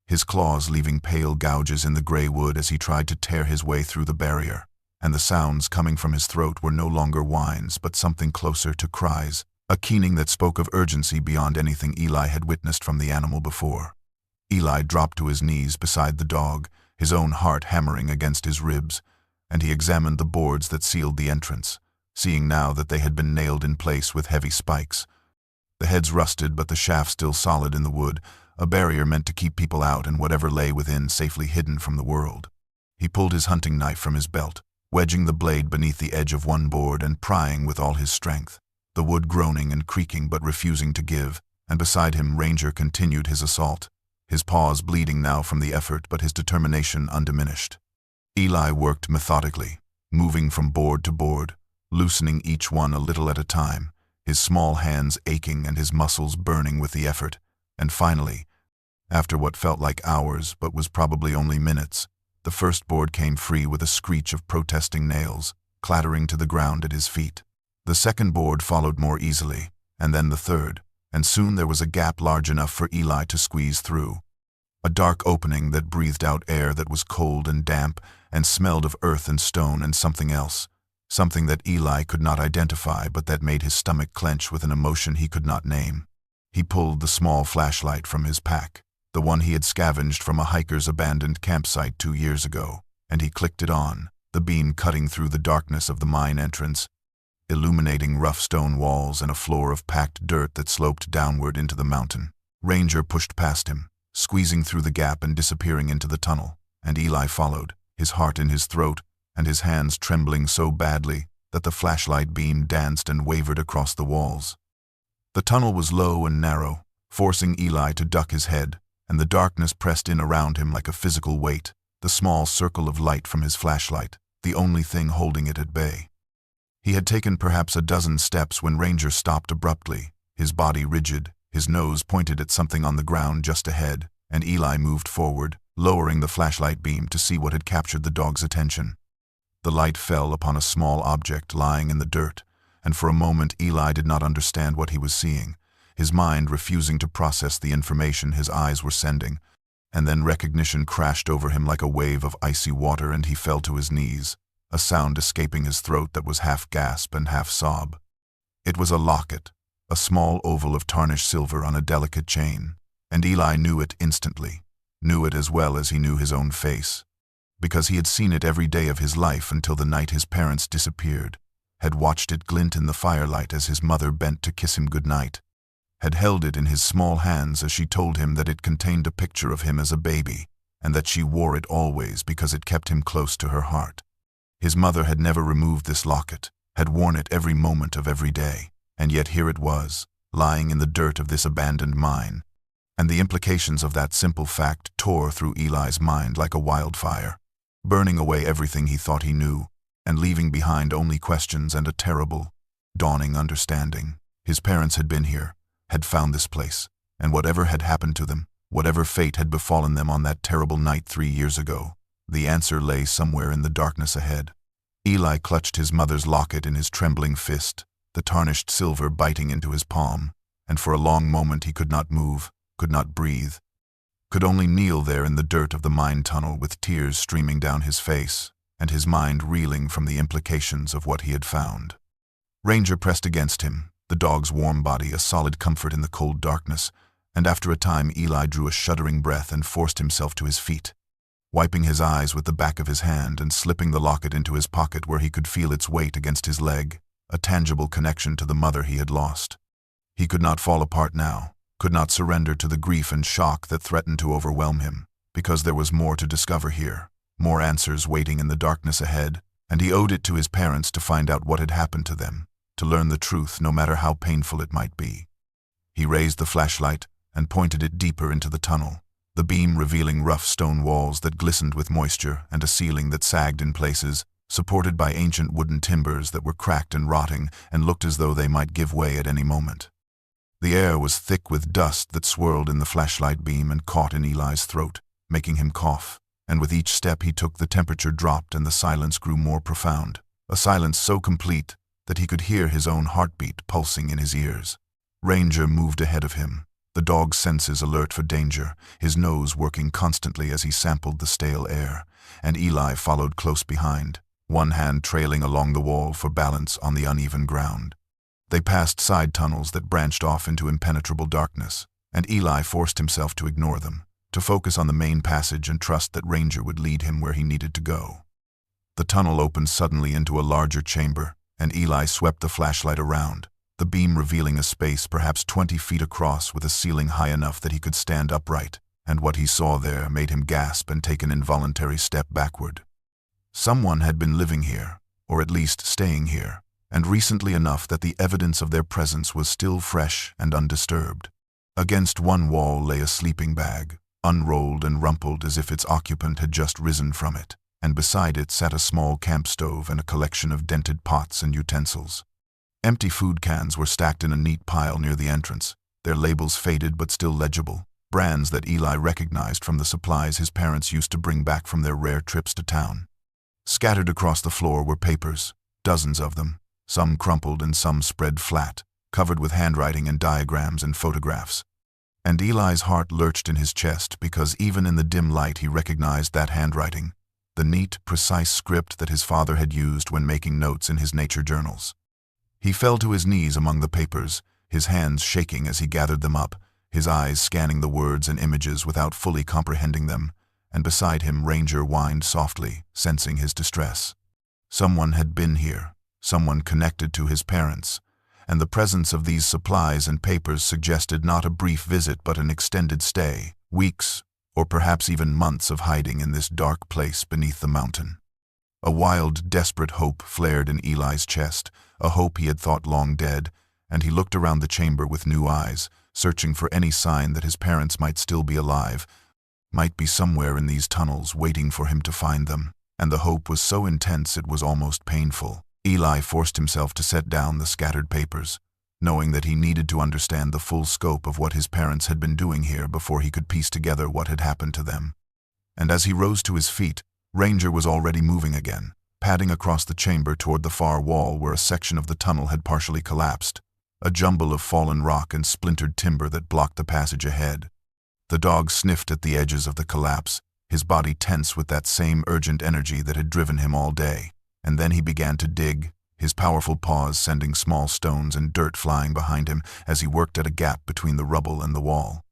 his claws leaving pale gouges in the gray wood as he tried to tear his way through the barrier, and the sounds coming from his throat were no longer whines but something closer to cries, a keening that spoke of urgency beyond anything Eli had witnessed from the animal before. Eli dropped to his knees beside the dog, his own heart hammering against his ribs, and he examined the boards that sealed the entrance, seeing now that they had been nailed in place with heavy spikes. The heads rusted but the shaft still solid in the wood, a barrier meant to keep people out and whatever lay within safely hidden from the world. He pulled his hunting knife from his belt, wedging the blade beneath the edge of one board and prying with all his strength, the wood groaning and creaking but refusing to give, and beside him Ranger continued his assault, his paws bleeding now from the effort but his determination undiminished. Eli worked methodically, moving from board to board, loosening each one a little at a time, his small hands aching and his muscles burning with the effort, and finally, after what felt like hours but was probably only minutes, the first board came free with a screech of protesting nails, clattering to the ground at his feet. The second board followed more easily, and then the third, and soon there was a gap large enough for Eli to squeeze through. A dark opening that breathed out air that was cold and damp and smelled of earth and stone and something else, something that Eli could not identify but that made his stomach clench with an emotion he could not name. He pulled the small flashlight from his pack, the one he had scavenged from a hiker's abandoned campsite 2 years ago, and he clicked it on, the beam cutting through the darkness of the mine entrance, illuminating rough stone walls and a floor of packed dirt that sloped downward into the mountain. Ranger pushed past him, squeezing through the gap and disappearing into the tunnel, and Eli followed, his heart in his throat and his hands trembling so badly that the flashlight beam danced and wavered across the walls. The tunnel was low and narrow, forcing Eli to duck his head, and the darkness pressed in around him like a physical weight, the small circle of light from his flashlight, the only thing holding it at bay. He had taken perhaps a dozen steps when Ranger stopped abruptly, his body rigid, his nose pointed at something on the ground just ahead, and Eli moved forward, lowering the flashlight beam to see what had captured the dog's attention. The light fell upon a small object lying in the dirt, and for a moment Eli did not understand what he was seeing, his mind refusing to process the information his eyes were sending, and then recognition crashed over him like a wave of icy water and he fell to his knees, a sound escaping his throat that was half gasp and half sob. It was a locket, a small oval of tarnished silver on a delicate chain, and Eli knew it instantly, knew it as well as he knew his own face, because he had seen it every day of his life until the night his parents disappeared, had watched it glint in the firelight as his mother bent to kiss him goodnight, had held it in his small hands as she told him that it contained a picture of him as a baby, and that she wore it always because it kept him close to her heart. His mother had never removed this locket, had worn it every moment of every day, and yet here it was, lying in the dirt of this abandoned mine, and the implications of that simple fact tore through Eli's mind like a wildfire, burning away everything he thought he knew, and leaving behind only questions and a terrible, dawning understanding. His parents had been here, had found this place, and whatever had happened to them, whatever fate had befallen them on that terrible night 3 years ago, the answer lay somewhere in the darkness ahead. Eli clutched his mother's locket in his trembling fist, the tarnished silver biting into his palm, and for a long moment he could not move, could not breathe, could only kneel there in the dirt of the mine tunnel with tears streaming down his face, and his mind reeling from the implications of what he had found. Ranger pressed against him, the dog's warm body a solid comfort in the cold darkness, and after a time Eli drew a shuddering breath and forced himself to his feet, wiping his eyes with the back of his hand and slipping the locket into his pocket where he could feel its weight against his leg, a tangible connection to the mother he had lost. He could not fall apart now, could not surrender to the grief and shock that threatened to overwhelm him, because there was more to discover here, more answers waiting in the darkness ahead, and he owed it to his parents to find out what had happened to them, to learn the truth no matter how painful it might be. He raised the flashlight and pointed it deeper into the tunnel, the beam revealing rough stone walls that glistened with moisture and a ceiling that sagged in places, supported by ancient wooden timbers that were cracked and rotting and looked as though they might give way at any moment. The air was thick with dust that swirled in the flashlight beam and caught in Eli's throat, making him cough, and with each step he took the temperature dropped and the silence grew more profound, a silence so complete that he could hear his own heartbeat pulsing in his ears. Ranger moved ahead of him, the dog's senses alert for danger, his nose working constantly as he sampled the stale air, and Eli followed close behind, one hand trailing along the wall for balance on the uneven ground. They passed side tunnels that branched off into impenetrable darkness, and Eli forced himself to ignore them, to focus on the main passage and trust that Ranger would lead him where he needed to go. The tunnel opened suddenly into a larger chamber, and Eli swept the flashlight around, the beam revealing a space perhaps 20 feet across with a ceiling high enough that he could stand upright, and what he saw there made him gasp and take an involuntary step backward. Someone had been living here, or at least staying here, and recently enough that the evidence of their presence was still fresh and undisturbed. Against one wall lay a sleeping bag, unrolled and rumpled as if its occupant had just risen from it, and beside it sat a small camp stove and a collection of dented pots and utensils. Empty food cans were stacked in a neat pile near the entrance, their labels faded but still legible, brands that Eli recognized from the supplies his parents used to bring back from their rare trips to town. Scattered across the floor were papers, dozens of them, some crumpled and some spread flat, covered with handwriting and diagrams and photographs. And Eli's heart lurched in his chest because even in the dim light he recognized that handwriting, the neat, precise script that his father had used when making notes in his nature journals. He fell to his knees among the papers, his hands shaking as he gathered them up, his eyes scanning the words and images without fully comprehending them, and beside him Ranger whined softly, sensing his distress. Someone had been here, someone connected to his parents, and the presence of these supplies and papers suggested not a brief visit but an extended stay, weeks, or perhaps even months of hiding in this dark place beneath the mountain. A wild, desperate hope flared in Eli's chest, a hope he had thought long dead, and he looked around the chamber with new eyes, searching for any sign that his parents might still be alive, might be somewhere in these tunnels waiting for him to find them, and the hope was so intense it was almost painful. Eli forced himself to set down the scattered papers, knowing that he needed to understand the full scope of what his parents had been doing here before he could piece together what had happened to them. And as he rose to his feet, Ranger was already moving again, padding across the chamber toward the far wall where a section of the tunnel had partially collapsed, a jumble of fallen rock and splintered timber that blocked the passage ahead. The dog sniffed at the edges of the collapse, his body tense with that same urgent energy that had driven him all day, and then he began to dig, his powerful paws sending small stones and dirt flying behind him as he worked at a gap between the rubble and the wall.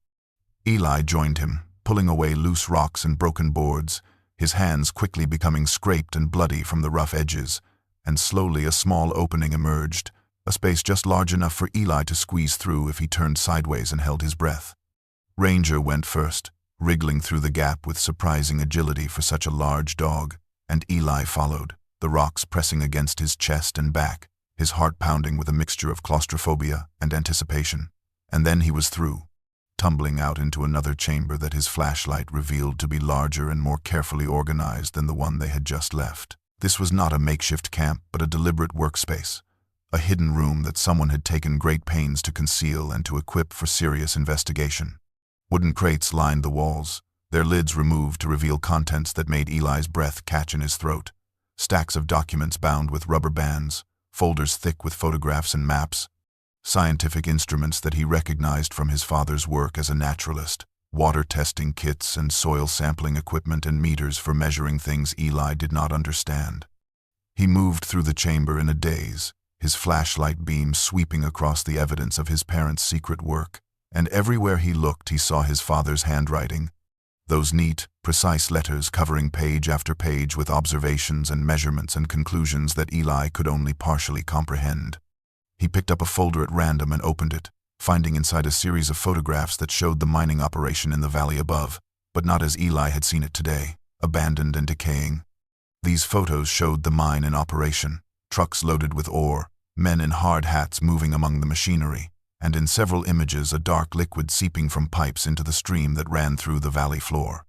Eli joined him, pulling away loose rocks and broken boards, his hands quickly becoming scraped and bloody from the rough edges, and slowly a small opening emerged, a space just large enough for Eli to squeeze through if he turned sideways and held his breath. Ranger went first, wriggling through the gap with surprising agility for such a large dog, and Eli followed, the rocks pressing against his chest and back, his heart pounding with a mixture of claustrophobia and anticipation. And then he was through, tumbling out into another chamber that his flashlight revealed to be larger and more carefully organized than the one they had just left. This was not a makeshift camp, but a deliberate workspace, a hidden room that someone had taken great pains to conceal and to equip for serious investigation. Wooden crates lined the walls, their lids removed to reveal contents that made Eli's breath catch in his throat. Stacks of documents bound with rubber bands, folders thick with photographs and maps, scientific instruments that he recognized from his father's work as a naturalist, water testing kits and soil sampling equipment and meters for measuring things Eli did not understand. He moved through the chamber in a daze, his flashlight beam sweeping across the evidence of his parents' secret work, and everywhere he looked he saw his father's handwriting, those neat, precise letters covering page after page with observations and measurements and conclusions that Eli could only partially comprehend. He picked up a folder at random and opened it, finding inside a series of photographs that showed the mining operation in the valley above, but not as Eli had seen it today, abandoned and decaying. These photos showed the mine in operation, trucks loaded with ore, men in hard hats moving among the machinery, and in several images a dark liquid seeping from pipes into the stream that ran through the valley floor.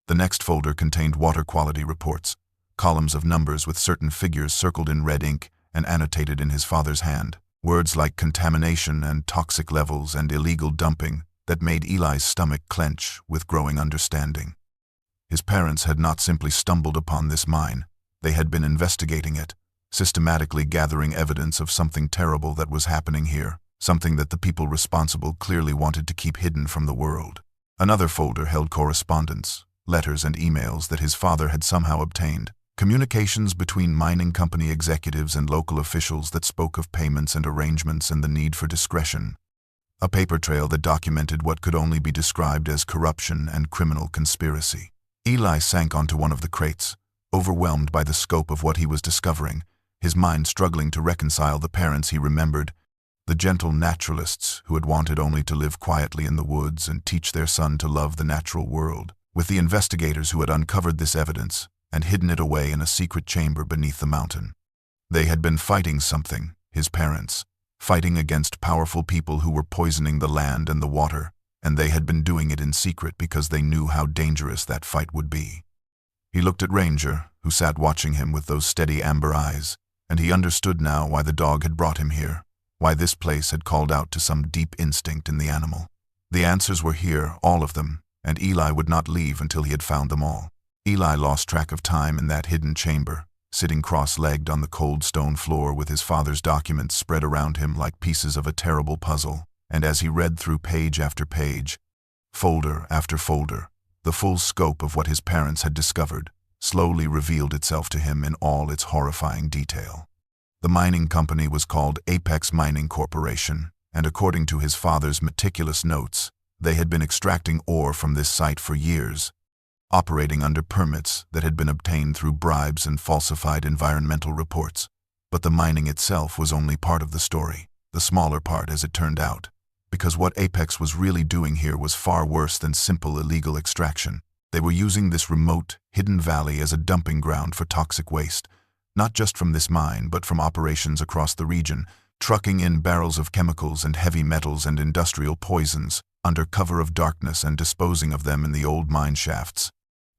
The next folder contained water quality reports, columns of numbers with certain figures circled in red ink and annotated in his father's hand, words like contamination and toxic levels and illegal dumping that made Eli's stomach clench with growing understanding. His parents had not simply stumbled upon this mine, they had been investigating it, systematically gathering evidence of something terrible that was happening here, something that the people responsible clearly wanted to keep hidden from the world. Another folder held correspondence, letters and emails that his father had somehow obtained, communications between mining company executives and local officials that spoke of payments and arrangements and the need for discretion. A paper trail that documented what could only be described as corruption and criminal conspiracy. Eli sank onto one of the crates, overwhelmed by the scope of what he was discovering, his mind struggling to reconcile the parents he remembered, the gentle naturalists who had wanted only to live quietly in the woods and teach their son to love the natural world, with the investigators who had uncovered this evidence and hidden it away in a secret chamber beneath the mountain. They had been fighting something, his parents, fighting against powerful people who were poisoning the land and the water, and they had been doing it in secret because they knew how dangerous that fight would be. He looked at Ranger, who sat watching him with those steady amber eyes, and he understood now why the dog had brought him here, why this place had called out to some deep instinct in the animal. The answers were here, all of them, and Eli would not leave until he had found them all. Eli lost track of time in that hidden chamber, sitting cross-legged on the cold stone floor with his father's documents spread around him like pieces of a terrible puzzle, and as he read through page after page, folder after folder, the full scope of what his parents had discovered slowly revealed itself to him in all its horrifying detail. The mining company was called Apex Mining Corporation, and according to his father's meticulous notes, they had been extracting ore from this site for years, operating under permits that had been obtained through bribes and falsified environmental reports. But the mining itself was only part of the story, the smaller part as it turned out, because what Apex was really doing here was far worse than simple illegal extraction. They were using this remote, hidden valley as a dumping ground for toxic waste, not just from this mine but from operations across the region, trucking in barrels of chemicals and heavy metals and industrial poisons under cover of darkness and disposing of them in the old mine shafts,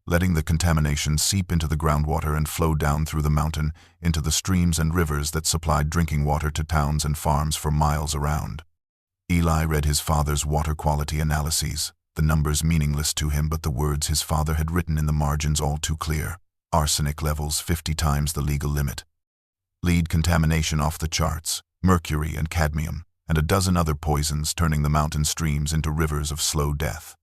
letting the contamination seep into the groundwater and flow down through the mountain into the streams and rivers that supplied drinking water to towns and farms for miles around. Eli read his father's water quality analyses, the numbers meaningless to him but the words his father had written in the margins all too clear. Arsenic levels 50 times the legal limit. Lead contamination off the charts, mercury and cadmium, and a dozen other poisons turning the mountain streams into rivers of slow death.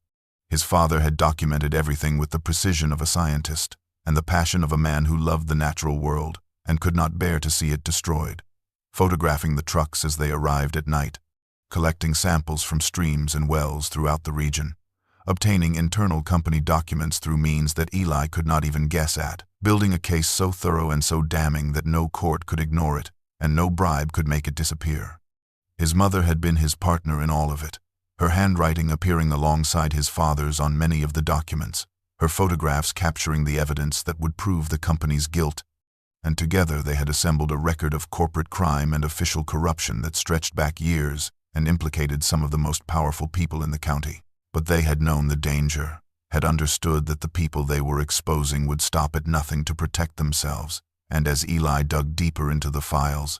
His father had documented everything with the precision of a scientist and the passion of a man who loved the natural world and could not bear to see it destroyed, photographing the trucks as they arrived at night, collecting samples from streams and wells throughout the region, obtaining internal company documents through means that Eli could not even guess at, building a case so thorough and so damning that no court could ignore it and no bribe could make it disappear. His mother had been his partner in all of it, her handwriting appearing alongside his father's on many of the documents, her photographs capturing the evidence that would prove the company's guilt, and together they had assembled a record of corporate crime and official corruption that stretched back years and implicated some of the most powerful people in the county. But they had known the danger, had understood that the people they were exposing would stop at nothing to protect themselves, and as Eli dug deeper into the files,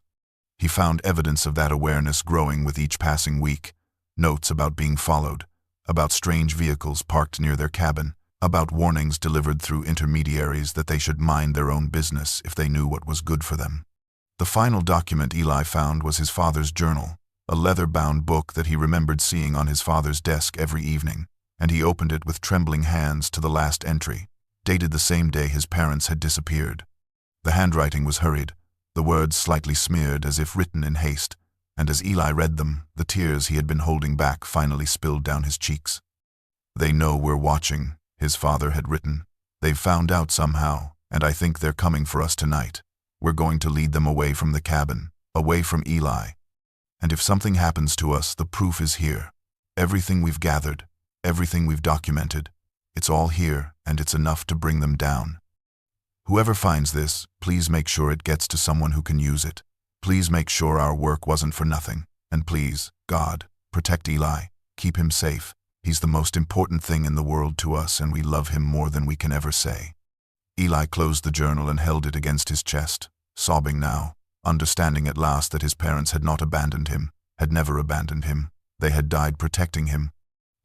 he found evidence of that awareness growing with each passing week, notes about being followed, about strange vehicles parked near their cabin, about warnings delivered through intermediaries that they should mind their own business if they knew what was good for them. The final document Eli found was his father's journal, a leather-bound book that he remembered seeing on his father's desk every evening, and he opened it with trembling hands to the last entry, dated the same day his parents had disappeared. The handwriting was hurried, the words slightly smeared as if written in haste, and as Eli read them, the tears he had been holding back finally spilled down his cheeks. "They know we're watching," his father had written. "They've found out somehow, and I think they're coming for us tonight. We're going to lead them away from the cabin, away from Eli. And if something happens to us, the proof is here. Everything we've gathered, everything we've documented, it's all here, and it's enough to bring them down. Whoever finds this, please make sure it gets to someone who can use it. Please make sure our work wasn't for nothing. And please, God, protect Eli, keep him safe. He's the most important thing in the world to us, and we love him more than we can ever say." Eli closed the journal and held it against his chest, sobbing now, understanding at last that his parents had not abandoned him, had never abandoned him. They had died protecting him,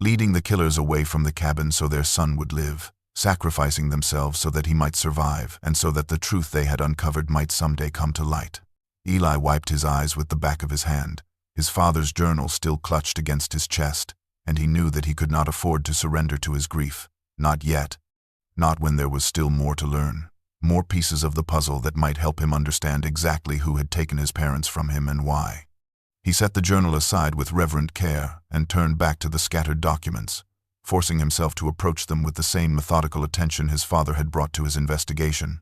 leading the killers away from the cabin so their son would live, sacrificing themselves so that he might survive and so that the truth they had uncovered might someday come to light. Eli wiped his eyes with the back of his hand, His father's journal still clutched against his chest, and he knew that he could not afford to surrender to his grief. Not yet. Not when there was still more to learn. More pieces of the puzzle that might help him understand exactly who had taken his parents from him and why. He set the journal aside with reverent care and turned back to the scattered documents, forcing himself to approach them with the same methodical attention his father had brought to his investigation,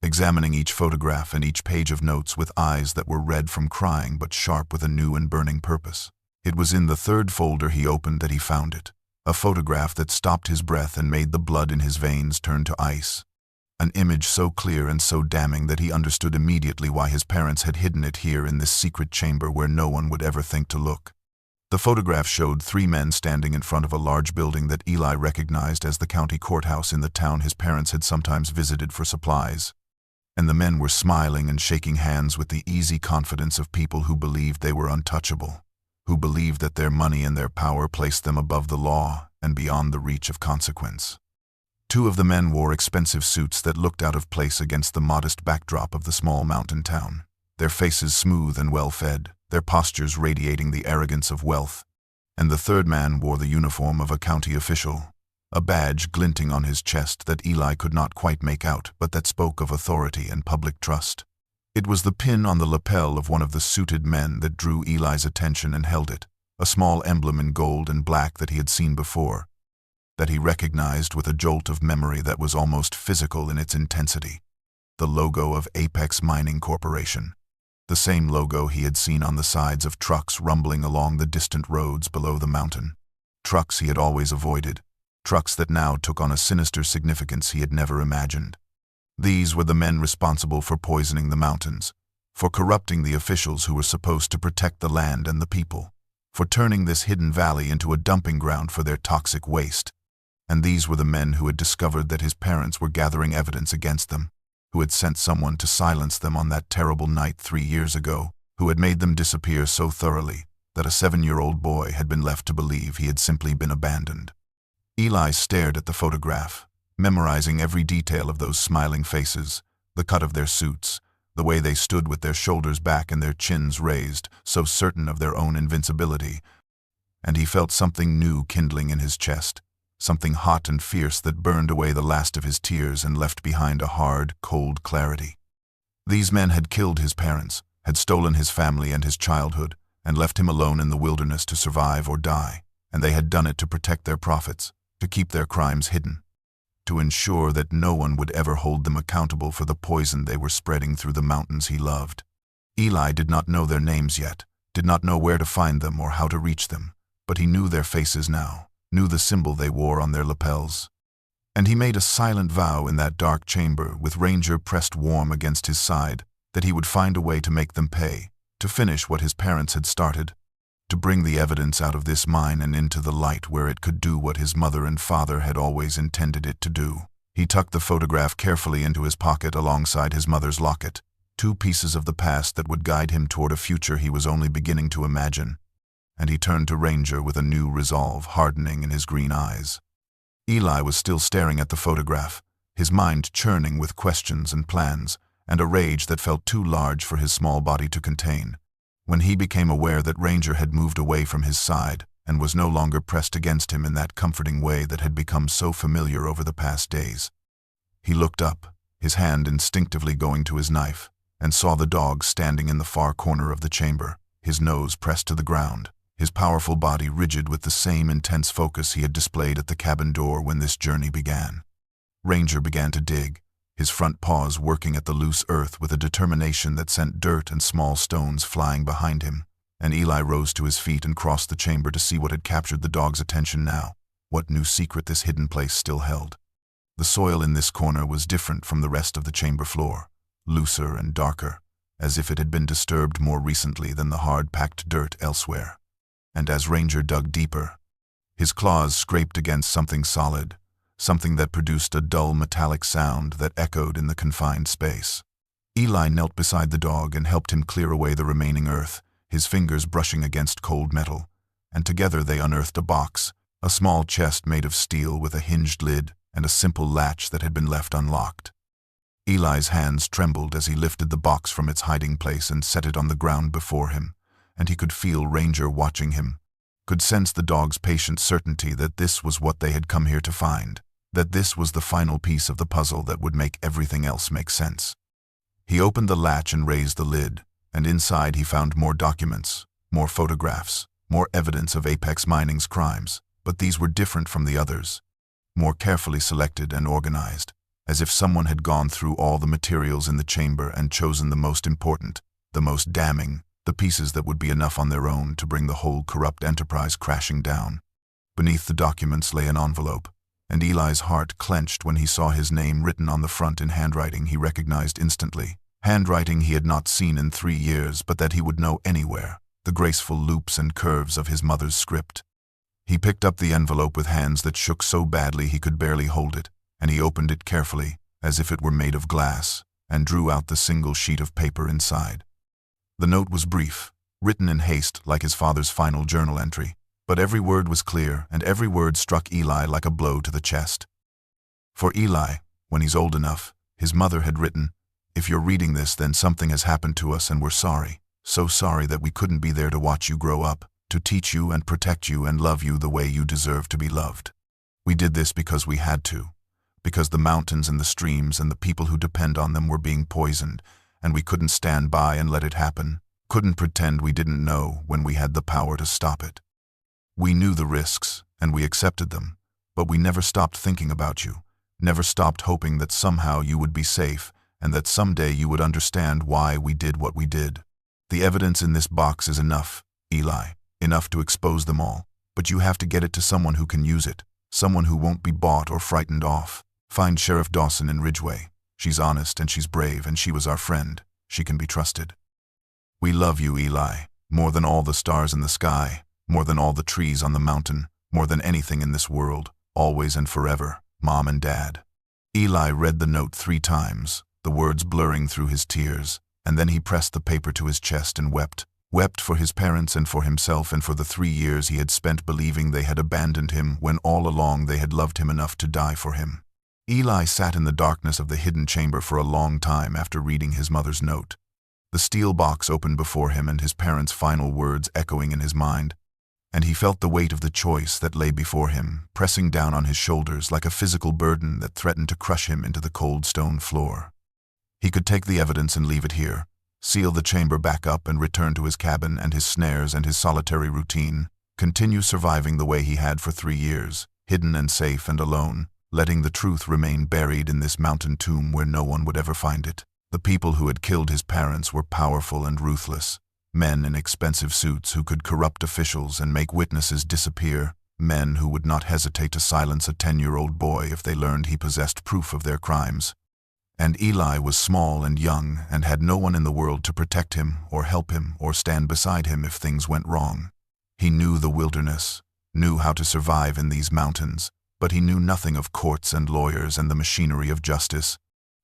examining each photograph and each page of notes with eyes that were red from crying but sharp with a new and burning purpose. It was in the third folder he opened that he found it, a photograph that stopped his breath and made the blood in his veins turn to ice. An image so clear and so damning that he understood immediately why his parents had hidden it here in this secret chamber where no one would ever think to look. The photograph showed 3 men standing in front of a large building that Eli recognized as the county courthouse in the town his parents had sometimes visited for supplies. And the men were smiling and shaking hands with the easy confidence of people who believed they were untouchable, who believed that their money and their power placed them above the law and beyond the reach of consequence. 2 of the men wore expensive suits that looked out of place against the modest backdrop of the small mountain town, their faces smooth and well-fed, their postures radiating the arrogance of wealth. And the third man wore the uniform of a county official, a badge glinting on his chest that Eli could not quite make out, but that spoke of authority and public trust. It was the pin on the lapel of one of the suited men that drew Eli's attention and held it, a small emblem in gold and black that he had seen before, that he recognized with a jolt of memory that was almost physical in its intensity. The logo of Apex Mining Corporation. The same logo he had seen on the sides of trucks rumbling along the distant roads below the mountain. Trucks he had always avoided. Trucks that now took on a sinister significance he had never imagined. These were the men responsible for poisoning the mountains, for corrupting the officials who were supposed to protect the land and the people, for turning this hidden valley into a dumping ground for their toxic waste. And these were the men who had discovered that his parents were gathering evidence against them, who had sent someone to silence them on that terrible night 3 years ago, who had made them disappear so thoroughly that a 7-year-old boy had been left to believe he had simply been abandoned. Eli stared at the photograph, memorizing every detail of those smiling faces, the cut of their suits, the way they stood with their shoulders back and their chins raised, so certain of their own invincibility. And he felt something new kindling in his chest, something hot and fierce that burned away the last of his tears and left behind a hard, cold clarity. These men had killed his parents, had stolen his family and his childhood, and left him alone in the wilderness to survive or die, and they had done it to protect their profits, to keep their crimes hidden, to ensure that no one would ever hold them accountable for the poison they were spreading through the mountains he loved. Eli did not know their names yet, did not know where to find them or how to reach them, but he knew their faces now, knew the symbol they wore on their lapels. And he made a silent vow in that dark chamber, with Ranger pressed warm against his side, that he would find a way to make them pay, to finish what his parents had started, to bring the evidence out of this mine and into the light where it could do what his mother and father had always intended it to do. He tucked the photograph carefully into his pocket alongside his mother's locket, 2 pieces of the past that would guide him toward a future he was only beginning to imagine. And he turned to Ranger with a new resolve hardening in his green eyes. Eli was still staring at the photograph, his mind churning with questions and plans, and a rage that felt too large for his small body to contain, when he became aware that Ranger had moved away from his side and was no longer pressed against him in that comforting way that had become so familiar over the past days. He looked up, his hand instinctively going to his knife, and saw the dog standing in the far corner of the chamber, his nose pressed to the ground, his powerful body rigid with the same intense focus he had displayed at the cabin door when this journey began. Ranger began to dig, his front paws working at the loose earth with a determination that sent dirt and small stones flying behind him, and Eli rose to his feet and crossed the chamber to see what had captured the dog's attention now, what new secret this hidden place still held. The soil in this corner was different from the rest of the chamber floor, looser and darker, as if it had been disturbed more recently than the hard-packed dirt elsewhere. And as Ranger dug deeper, his claws scraped against something solid, something that produced a dull metallic sound that echoed in the confined space. Eli knelt beside the dog and helped him clear away the remaining earth, his fingers brushing against cold metal, and together they unearthed a box, a small chest made of steel with a hinged lid and a simple latch that had been left unlocked. Eli's hands trembled as he lifted the box from its hiding place and set it on the ground before him, and he could feel Ranger watching him, could sense the dog's patient certainty that this was what they had come here to find, that this was the final piece of the puzzle that would make everything else make sense. He opened the latch and raised the lid, and inside he found more documents, more photographs, more evidence of Apex Mining's crimes, but these were different from the others, more carefully selected and organized, as if someone had gone through all the materials in the chamber and chosen the most important, the most damning, the pieces that would be enough on their own to bring the whole corrupt enterprise crashing down. Beneath the documents lay an envelope, and Eli's heart clenched when he saw his name written on the front in handwriting he recognized instantly. Handwriting he had not seen in 3 years, but that he would know anywhere, the graceful loops and curves of his mother's script. He picked up the envelope with hands that shook so badly he could barely hold it, and he opened it carefully, as if it were made of glass, and drew out the single sheet of paper inside. The note was brief, written in haste like his father's final journal entry, but every word was clear, and every word struck Eli like a blow to the chest. For Eli, when he's old enough, his mother had written, "If you're reading this, then something has happened to us and we're sorry, so sorry that we couldn't be there to watch you grow up, to teach you and protect you and love you the way you deserve to be loved. We did this because we had to, because the mountains and the streams and the people who depend on them were being poisoned, and we couldn't stand by and let it happen, couldn't pretend we didn't know when we had the power to stop it. We knew the risks, and we accepted them, but we never stopped thinking about you, never stopped hoping that somehow you would be safe, and that someday you would understand why we did what we did. The evidence in this box is enough, Eli, enough to expose them all, but you have to get it to someone who can use it, someone who won't be bought or frightened off. Find Sheriff Dawson in Ridgeway. She's honest and she's brave and she was our friend. She can be trusted. We love you, Eli, more than all the stars in the sky, more than all the trees on the mountain, more than anything in this world, always and forever, Mom and Dad." Eli read the note 3 times, the words blurring through his tears, and then he pressed the paper to his chest and wept for his parents and for himself and for the 3 years he had spent believing they had abandoned him when all along they had loved him enough to die for him. Eli sat in the darkness of the hidden chamber for a long time after reading his mother's note. The steel box opened before him and his parents' final words echoing in his mind, and he felt the weight of the choice that lay before him, pressing down on his shoulders like a physical burden that threatened to crush him into the cold stone floor. He could take the evidence and leave it here, seal the chamber back up and return to his cabin and his snares and his solitary routine, continue surviving the way he had for 3 years, hidden and safe and alone, letting the truth remain buried in this mountain tomb where no one would ever find it. The people who had killed his parents were powerful and ruthless, men in expensive suits who could corrupt officials and make witnesses disappear, men who would not hesitate to silence a 10-year-old boy if they learned he possessed proof of their crimes. And Eli was small and young and had no one in the world to protect him or help him or stand beside him if things went wrong. He knew the wilderness, knew how to survive in these mountains, but he knew nothing of courts and lawyers and the machinery of justice,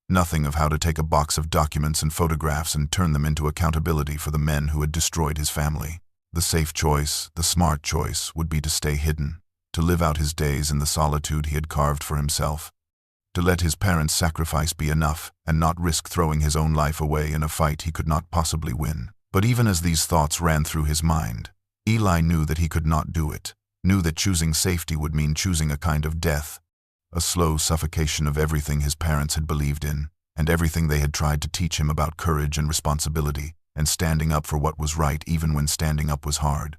nothing of how to take a box of documents and photographs and turn them into accountability for the men who had destroyed his family. The safe choice, the smart choice, would be to stay hidden, to live out his days in the solitude he had carved for himself, to let his parents' sacrifice be enough and not risk throwing his own life away in a fight he could not possibly win. But even as these thoughts ran through his mind, Eli knew that he could not do it, knew that choosing safety would mean choosing a kind of death, a slow suffocation of everything his parents had believed in, and everything they had tried to teach him about courage and responsibility, and standing up for what was right even when standing up was hard.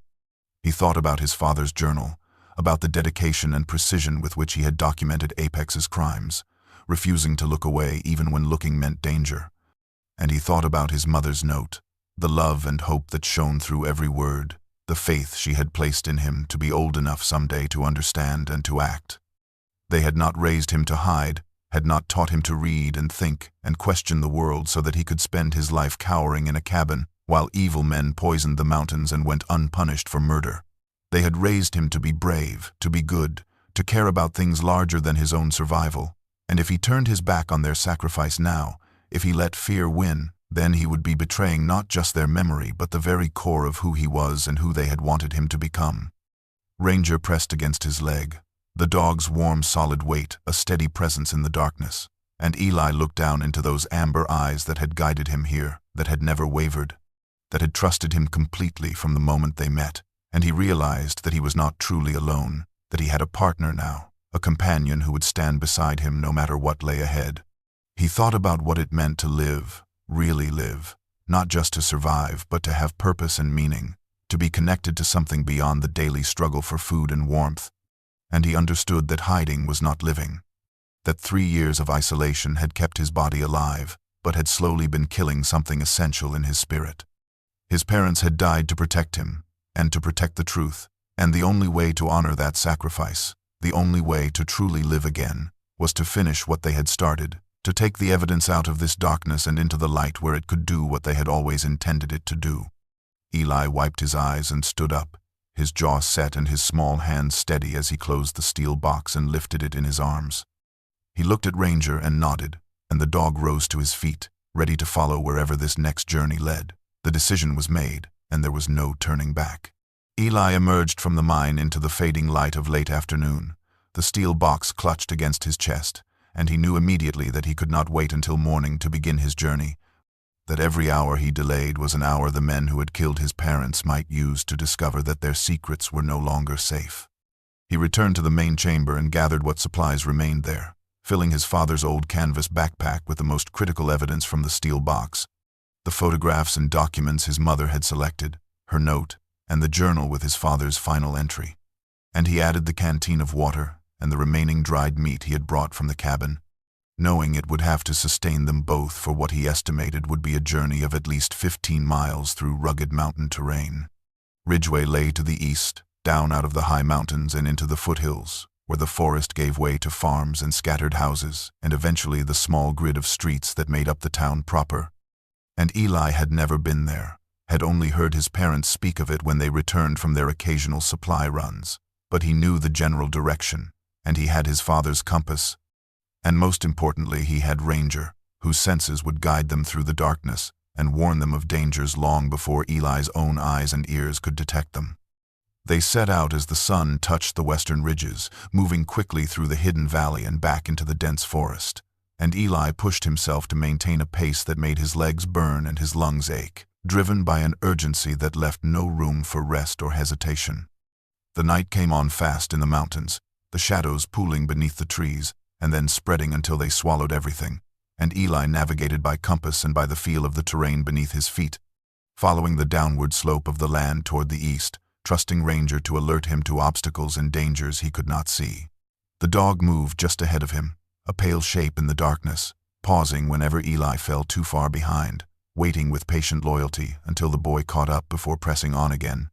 He thought about his father's journal, about the dedication and precision with which he had documented Apex's crimes, refusing to look away even when looking meant danger. And he thought about his mother's note, the love and hope that shone through every word, the faith she had placed in him to be old enough someday to understand and to act. They had not raised him to hide, had not taught him to read and think and question the world so that he could spend his life cowering in a cabin while evil men poisoned the mountains and went unpunished for murder. They had raised him to be brave, to be good, to care about things larger than his own survival. And if he turned his back on their sacrifice now, if he let fear win, then he would be betraying not just their memory but the very core of who he was and who they had wanted him to become. Ranger pressed against his leg, the dog's warm, solid weight, a steady presence in the darkness, and Eli looked down into those amber eyes that had guided him here, that had never wavered. that had trusted him completely from the moment they met, and he realized that he was not truly alone, that he had a partner now, a companion who would stand beside him no matter what lay ahead. He thought about what it meant to live, really live, not just to survive, but to have purpose and meaning, to be connected to something beyond the daily struggle for food and warmth. And he understood that hiding was not living, that 3 years of isolation had kept his body alive, but had slowly been killing something essential in his spirit. His parents had died to protect him, and to protect the truth, and the only way to honor that sacrifice, the only way to truly live again, was to finish what they had started, to take the evidence out of this darkness and into the light where it could do what they had always intended it to do. Eli wiped his eyes and stood up, his jaw set and his small hands steady as he closed the steel box and lifted it in his arms. He looked at Ranger and nodded, and the dog rose to his feet, ready to follow wherever this next journey led. The decision was made, and there was no turning back. Eli emerged from the mine into the fading light of late afternoon. The steel box clutched against his chest, and he knew immediately that he could not wait until morning to begin his journey, that every hour he delayed was an hour the men who had killed his parents might use to discover that their secrets were no longer safe. He returned to the main chamber and gathered what supplies remained there, filling his father's old canvas backpack with the most critical evidence from the steel box, the photographs and documents his mother had selected, her note, and the journal with his father's final entry. And he added the canteen of water and the remaining dried meat he had brought from the cabin, knowing it would have to sustain them both for what he estimated would be a journey of at least 15 miles through rugged mountain terrain. Ridgeway lay to the east, down out of the high mountains and into the foothills, where the forest gave way to farms and scattered houses, and eventually the small grid of streets that made up the town proper. And Eli had never been there, had only heard his parents speak of it when they returned from their occasional supply runs. But he knew the general direction, and he had his father's compass, and most importantly he had Ranger, whose senses would guide them through the darkness and warn them of dangers long before Eli's own eyes and ears could detect them. They set out as the sun touched the western ridges, moving quickly through the hidden valley and back into the dense forest, and Eli pushed himself to maintain a pace that made his legs burn and his lungs ache, driven by an urgency that left no room for rest or hesitation. The night came on fast in the mountains, the shadows pooling beneath the trees, and then spreading until they swallowed everything, and Eli navigated by compass and by the feel of the terrain beneath his feet, following the downward slope of the land toward the east, trusting Ranger to alert him to obstacles and dangers he could not see. The dog moved just ahead of him, a pale shape in the darkness, pausing whenever Eli fell too far behind, waiting with patient loyalty until the boy caught up before pressing on again.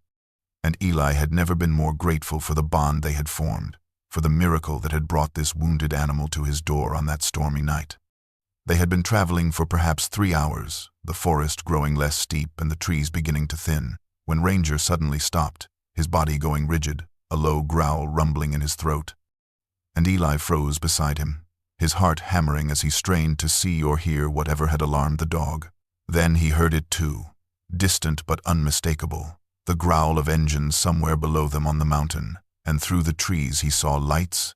And Eli had never been more grateful for the bond they had formed, for the miracle that had brought this wounded animal to his door on that stormy night. They had been traveling for perhaps 3 hours, the forest growing less steep and the trees beginning to thin, when Ranger suddenly stopped, his body going rigid, a low growl rumbling in his throat. And Eli froze beside him, his heart hammering as he strained to see or hear whatever had alarmed the dog. Then he heard it too, distant but unmistakable, the growl of engines somewhere below them on the mountain, and through the trees he saw lights,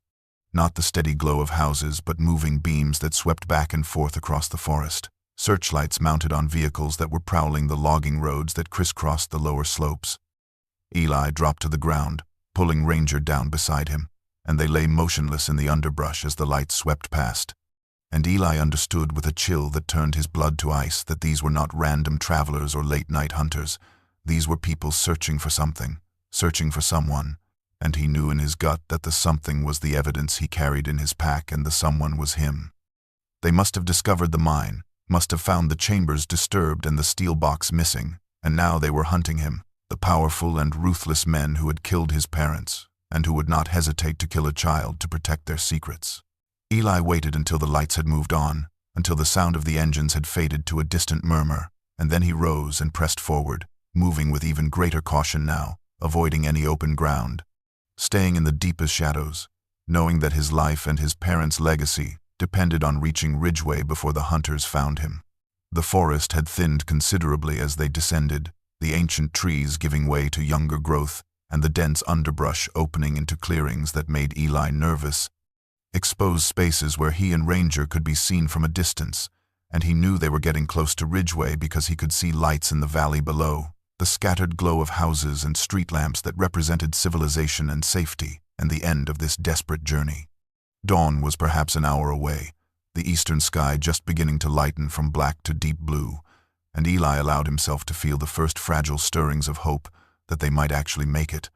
not the steady glow of houses but moving beams that swept back and forth across the forest, searchlights mounted on vehicles that were prowling the logging roads that crisscrossed the lower slopes. Eli dropped to the ground, pulling Ranger down beside him, and they lay motionless in the underbrush as the lights swept past. And Eli understood with a chill that turned his blood to ice that these were not random travelers or late-night hunters. These were people searching for something, searching for someone, and he knew in his gut that the something was the evidence he carried in his pack and the someone was him. They must have discovered the mine, must have found the chambers disturbed and the steel box missing, and now they were hunting him, the powerful and ruthless men who had killed his parents, and who would not hesitate to kill a child to protect their secrets. Eli waited until the lights had moved on, until the sound of the engines had faded to a distant murmur, and then he rose and pressed forward, moving with even greater caution now, avoiding any open ground, staying in the deepest shadows, knowing that his life and his parents' legacy depended on reaching Ridgeway before the hunters found him. The forest had thinned considerably as they descended, the ancient trees giving way to younger growth, and the dense underbrush opening into clearings that made Eli nervous, exposed spaces where he and Ranger could be seen from a distance, and he knew they were getting close to Ridgeway because he could see lights in the valley below, the scattered glow of houses and street lamps that represented civilization and safety, and the end of this desperate journey. Dawn was perhaps an hour away, the eastern sky just beginning to lighten from black to deep blue, and Eli allowed himself to feel the first fragile stirrings of hope that they might actually make it,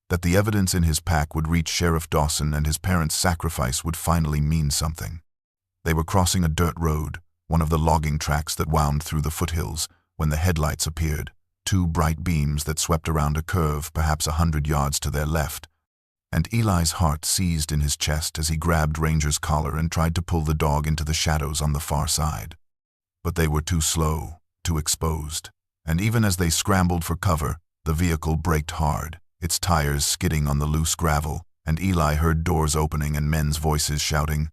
that the evidence in his pack would reach Sheriff Dawson and his parents' sacrifice would finally mean something. They were crossing a dirt road, one of the logging tracks that wound through the foothills, when the headlights appeared, two bright beams that swept around a curve perhaps 100 yards to their left, and Eli's heart seized in his chest as he grabbed Ranger's collar and tried to pull the dog into the shadows on the far side. But they were too slow, too exposed, and even as they scrambled for cover, the vehicle braked hard, its tires skidding on the loose gravel, and Eli heard doors opening and men's voices shouting,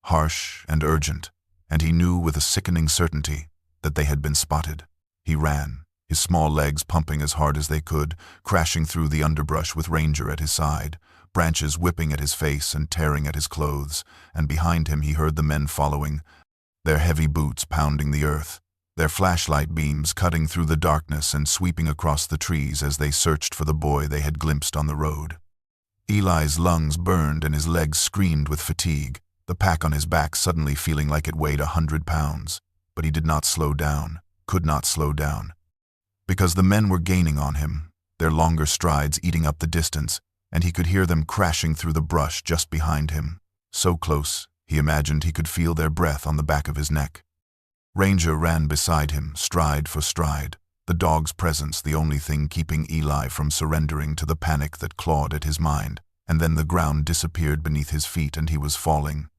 harsh and urgent, and he knew with a sickening certainty that they had been spotted. He ran, his small legs pumping as hard as they could, crashing through the underbrush with Ranger at his side, branches whipping at his face and tearing at his clothes, and behind him he heard the men following, their heavy boots pounding the earth, their flashlight beams cutting through the darkness and sweeping across the trees as they searched for the boy they had glimpsed on the road. Eli's lungs burned and his legs screamed with fatigue, the pack on his back suddenly feeling like it weighed 100 pounds. But he did not slow down, could not slow down. Because the men were gaining on him, their longer strides eating up the distance, and he could hear them crashing through the brush just behind him. So close, he imagined he could feel their breath on the back of his neck. Ranger ran beside him, stride for stride, the dog's presence the only thing keeping Eli from surrendering to the panic that clawed at his mind, and then the ground disappeared beneath his feet and he was falling.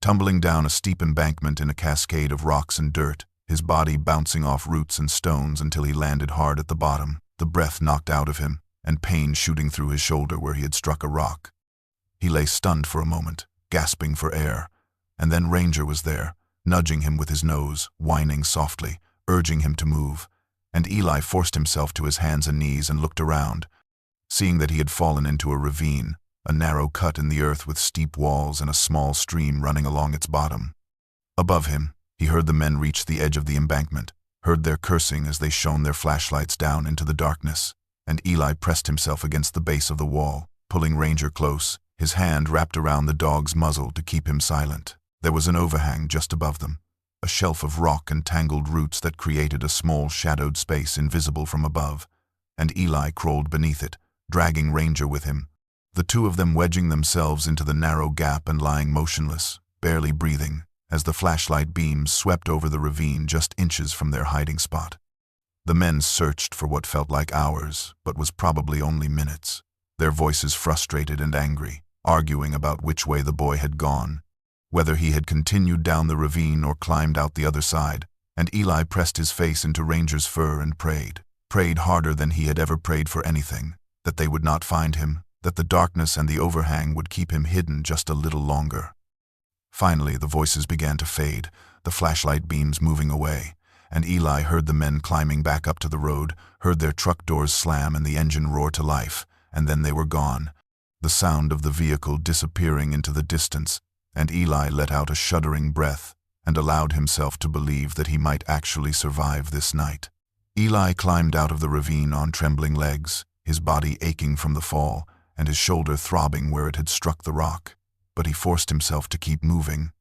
Tumbling down a steep embankment in a cascade of rocks and dirt, his body bouncing off roots and stones until he landed hard at the bottom, the breath knocked out of him, and pain shooting through his shoulder where he had struck a rock. He lay stunned for a moment, gasping for air, and then Ranger was there, nudging him with his nose, whining softly, urging him to move, and Eli forced himself to his hands and knees and looked around, seeing that he had fallen into a ravine, a narrow cut in the earth with steep walls and a small stream running along its bottom. Above him, he heard the men reach the edge of the embankment, heard their cursing as they shone their flashlights down into the darkness, and Eli pressed himself against the base of the wall, pulling Ranger close, his hand wrapped around the dog's muzzle to keep him silent. There was an overhang just above them, a shelf of rock and tangled roots that created a small shadowed space invisible from above, and Eli crawled beneath it, dragging Ranger with him, the two of them wedging themselves into the narrow gap and lying motionless, barely breathing, as the flashlight beams swept over the ravine just inches from their hiding spot. The men searched for what felt like hours, but was probably only minutes, their voices frustrated and angry, arguing about which way the boy had gone, whether he had continued down the ravine or climbed out the other side, and Eli pressed his face into Ranger's fur and prayed harder than he had ever prayed for anything, that they would not find him, that the darkness and the overhang would keep him hidden just a little longer. Finally, the voices began to fade, the flashlight beams moving away, and Eli heard the men climbing back up to the road, heard their truck doors slam and the engine roar to life, and then they were gone, the sound of the vehicle disappearing into the distance, and Eli let out a shuddering breath and allowed himself to believe that he might actually survive this night. Eli climbed out of the ravine on trembling legs, his body aching from the fall, and his shoulder throbbing where it had struck the rock. But he forced himself to keep moving,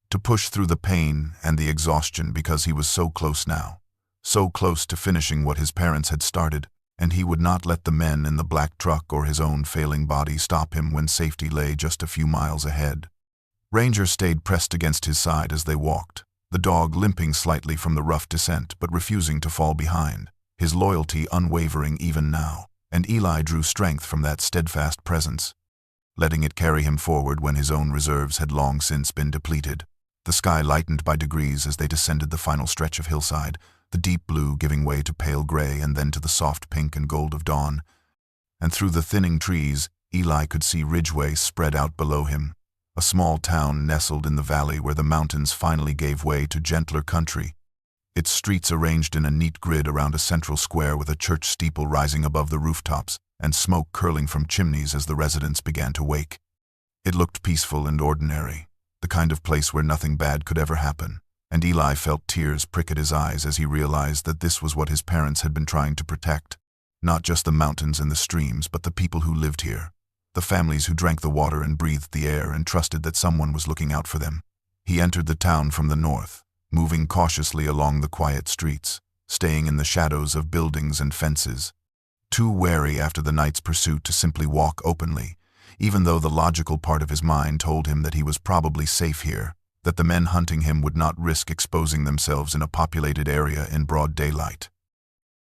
to push through the pain and the exhaustion because he was so close now, so close to finishing what his parents had started, and he would not let the men in the black truck or his own failing body stop him when safety lay just a few miles ahead. Ranger stayed pressed against his side as they walked, the dog limping slightly from the rough descent but refusing to fall behind, his loyalty unwavering even now, and Eli drew strength from that steadfast presence, letting it carry him forward when his own reserves had long since been depleted. The sky lightened by degrees as they descended the final stretch of hillside, the deep blue giving way to pale gray and then to the soft pink and gold of dawn. And through the thinning trees, Eli could see Ridgeway spread out below him, a small town nestled in the valley where the mountains finally gave way to gentler country, its streets arranged in a neat grid around a central square with a church steeple rising above the rooftops and smoke curling from chimneys as the residents began to wake. It looked peaceful and ordinary, the kind of place where nothing bad could ever happen, And Eli felt tears prick at his eyes as he realized that this was what his parents had been trying to protect. Not just the mountains and the streams, but the people who lived here. The families who drank the water and breathed the air and trusted that someone was looking out for them. He entered the town from the north, moving cautiously along the quiet streets, staying in the shadows of buildings and fences, too wary after the night's pursuit to simply walk openly, even though the logical part of his mind told him that he was probably safe here, that the men hunting him would not risk exposing themselves in a populated area in broad daylight.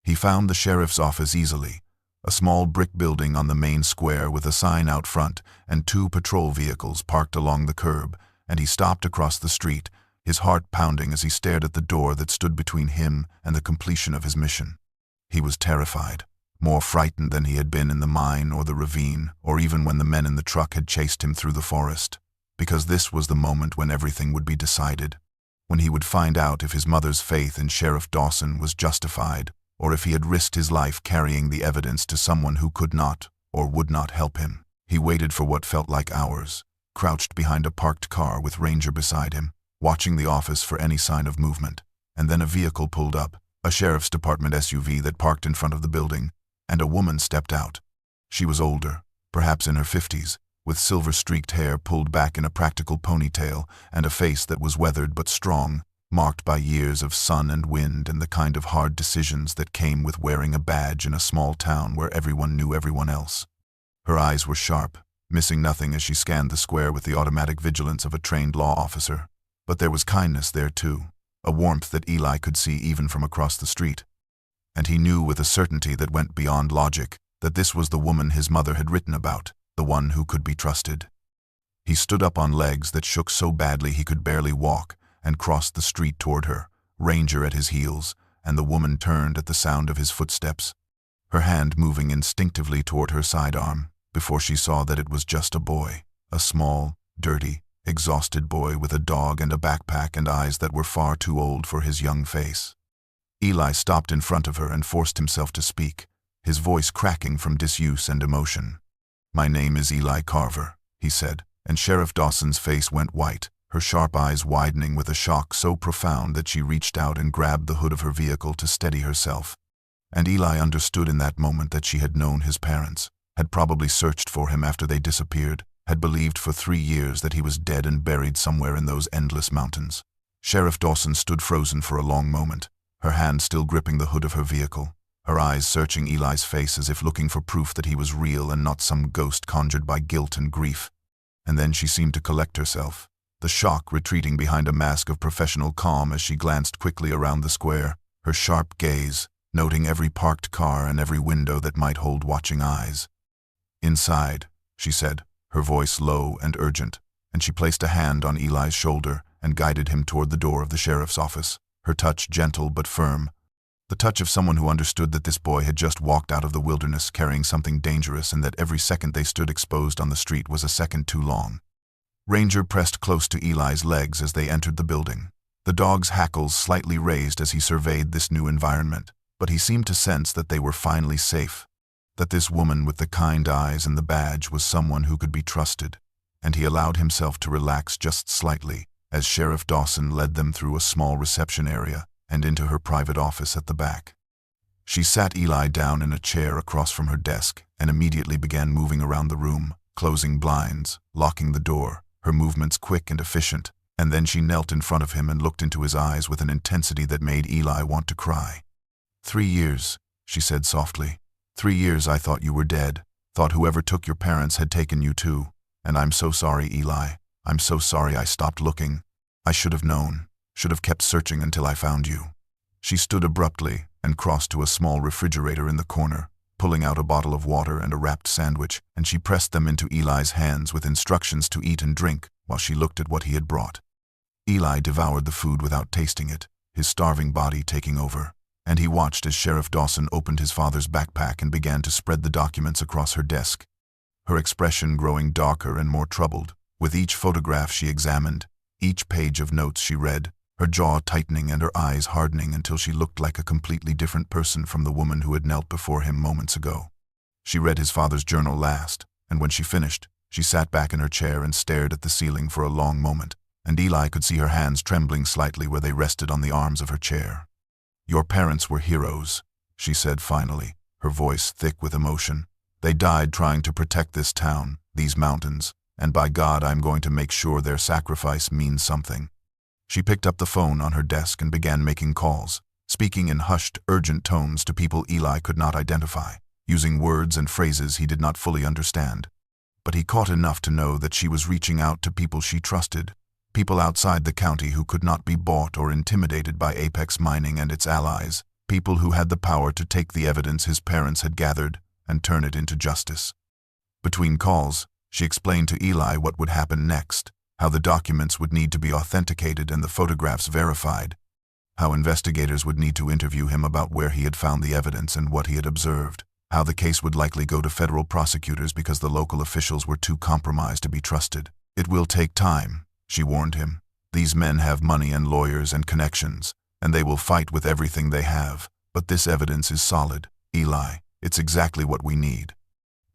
He found the sheriff's office easily, a small brick building on the main square with a sign out front and 2 patrol vehicles parked along the curb, and he stopped across the street, his heart pounding as he stared at the door that stood between him and the completion of his mission. He was terrified, more frightened than he had been in the mine or the ravine, or even when the men in the truck had chased him through the forest, because this was the moment when everything would be decided, when he would find out if his mother's faith in Sheriff Dawson was justified, or if he had risked his life carrying the evidence to someone who could not or would not help him. He waited for what felt like hours, crouched behind a parked car with Ranger beside him, watching the office for any sign of movement. And then a vehicle pulled up, a sheriff's department SUV that parked in front of the building, and a woman stepped out. She was older, perhaps in her 50s, with silver-streaked hair pulled back in a practical ponytail and a face that was weathered but strong, marked by years of sun and wind and the kind of hard decisions that came with wearing a badge in a small town where everyone knew everyone else. Her eyes were sharp, missing nothing as she scanned the square with the automatic vigilance of a trained law officer. But there was kindness there too, a warmth that Eli could see even from across the street. And he knew with a certainty that went beyond logic that this was the woman his mother had written about, the one who could be trusted. He stood up on legs that shook so badly he could barely walk, and crossed the street toward her, Ranger at his heels, and the woman turned at the sound of his footsteps, her hand moving instinctively toward her sidearm, before she saw that it was just a boy, a small, dirty, exhausted boy with a dog and a backpack and eyes that were far too old for his young face. Eli stopped in front of her and forced himself to speak, his voice cracking from disuse and emotion. "My name is Eli Carver," he said, and Sheriff Dawson's face went white, her sharp eyes widening with a shock so profound that she reached out and grabbed the hood of her vehicle to steady herself. And Eli understood in that moment that she had known his parents, had probably searched for him after they disappeared, had believed for 3 years that he was dead and buried somewhere in those endless mountains. Sheriff Dawson stood frozen for a long moment, her hand still gripping the hood of her vehicle, her eyes searching Eli's face as if looking for proof that he was real and not some ghost conjured by guilt and grief. And then she seemed to collect herself, the shock retreating behind a mask of professional calm as she glanced quickly around the square, her sharp gaze, noting every parked car and every window that might hold watching eyes. "Inside," she said, her voice low and urgent, and she placed a hand on Eli's shoulder and guided him toward the door of the sheriff's office, her touch gentle but firm, the touch of someone who understood that this boy had just walked out of the wilderness carrying something dangerous and that every second they stood exposed on the street was a second too long. Ranger pressed close to Eli's legs as they entered the building. The dog's hackles slightly raised as he surveyed this new environment, but he seemed to sense that they were finally safe, that this woman with the kind eyes and the badge was someone who could be trusted, and he allowed himself to relax just slightly as Sheriff Dawson led them through a small reception area and into her private office at the back. She sat Eli down in a chair across from her desk and immediately began moving around the room, closing blinds, locking the door, her movements quick and efficient, and then she knelt in front of him and looked into his eyes with an intensity that made Eli want to cry. 3 years, she said softly. 3 years I thought you were dead, thought whoever took your parents had taken you too, and I'm so sorry, Eli. I'm so sorry I stopped looking. I should have known, should have kept searching until I found you." She stood abruptly and crossed to a small refrigerator in the corner, pulling out a bottle of water and a wrapped sandwich, and she pressed them into Eli's hands with instructions to eat and drink while she looked at what he had brought. Eli devoured the food without tasting it, his starving body taking over, and he watched as Sheriff Dawson opened his father's backpack and began to spread the documents across her desk, her expression growing darker and more troubled. With each photograph she examined, each page of notes she read, her jaw tightening and her eyes hardening until she looked like a completely different person from the woman who had knelt before him moments ago. She read his father's journal last, and when she finished, she sat back in her chair and stared at the ceiling for a long moment, and Eli could see her hands trembling slightly where they rested on the arms of her chair. "Your parents were heroes," she said finally, her voice thick with emotion. "They died trying to protect this town, these mountains, and by God, I'm going to make sure their sacrifice means something." She picked up the phone on her desk and began making calls, speaking in hushed, urgent tones to people Eli could not identify, using words and phrases he did not fully understand. But he caught enough to know that she was reaching out to people she trusted, people outside the county who could not be bought or intimidated by Apex Mining and its allies, people who had the power to take the evidence his parents had gathered and turn it into justice. Between calls, she explained to Eli what would happen next, how the documents would need to be authenticated and the photographs verified, how investigators would need to interview him about where he had found the evidence and what he had observed, how the case would likely go to federal prosecutors because the local officials were too compromised to be trusted. "It will take time," she warned him. "These men have money and lawyers and connections, and they will fight with everything they have. But this evidence is solid, Eli. It's exactly what we need.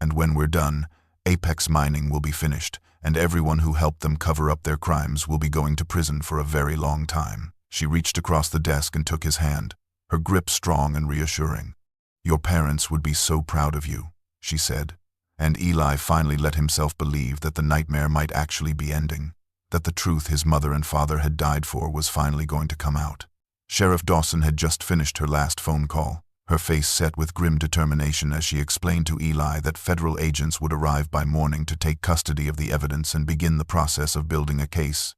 And when we're done, Apex Mining will be finished, and everyone who helped them cover up their crimes will be going to prison for a very long time." She reached across the desk and took his hand, her grip strong and reassuring. "Your parents would be so proud of you," she said, and Eli finally let himself believe that the nightmare might actually be ending, that the truth his mother and father had died for was finally going to come out. Sheriff Dawson had just finished her last phone call, her face set with grim determination as she explained to Eli that federal agents would arrive by morning to take custody of the evidence and begin the process of building a case.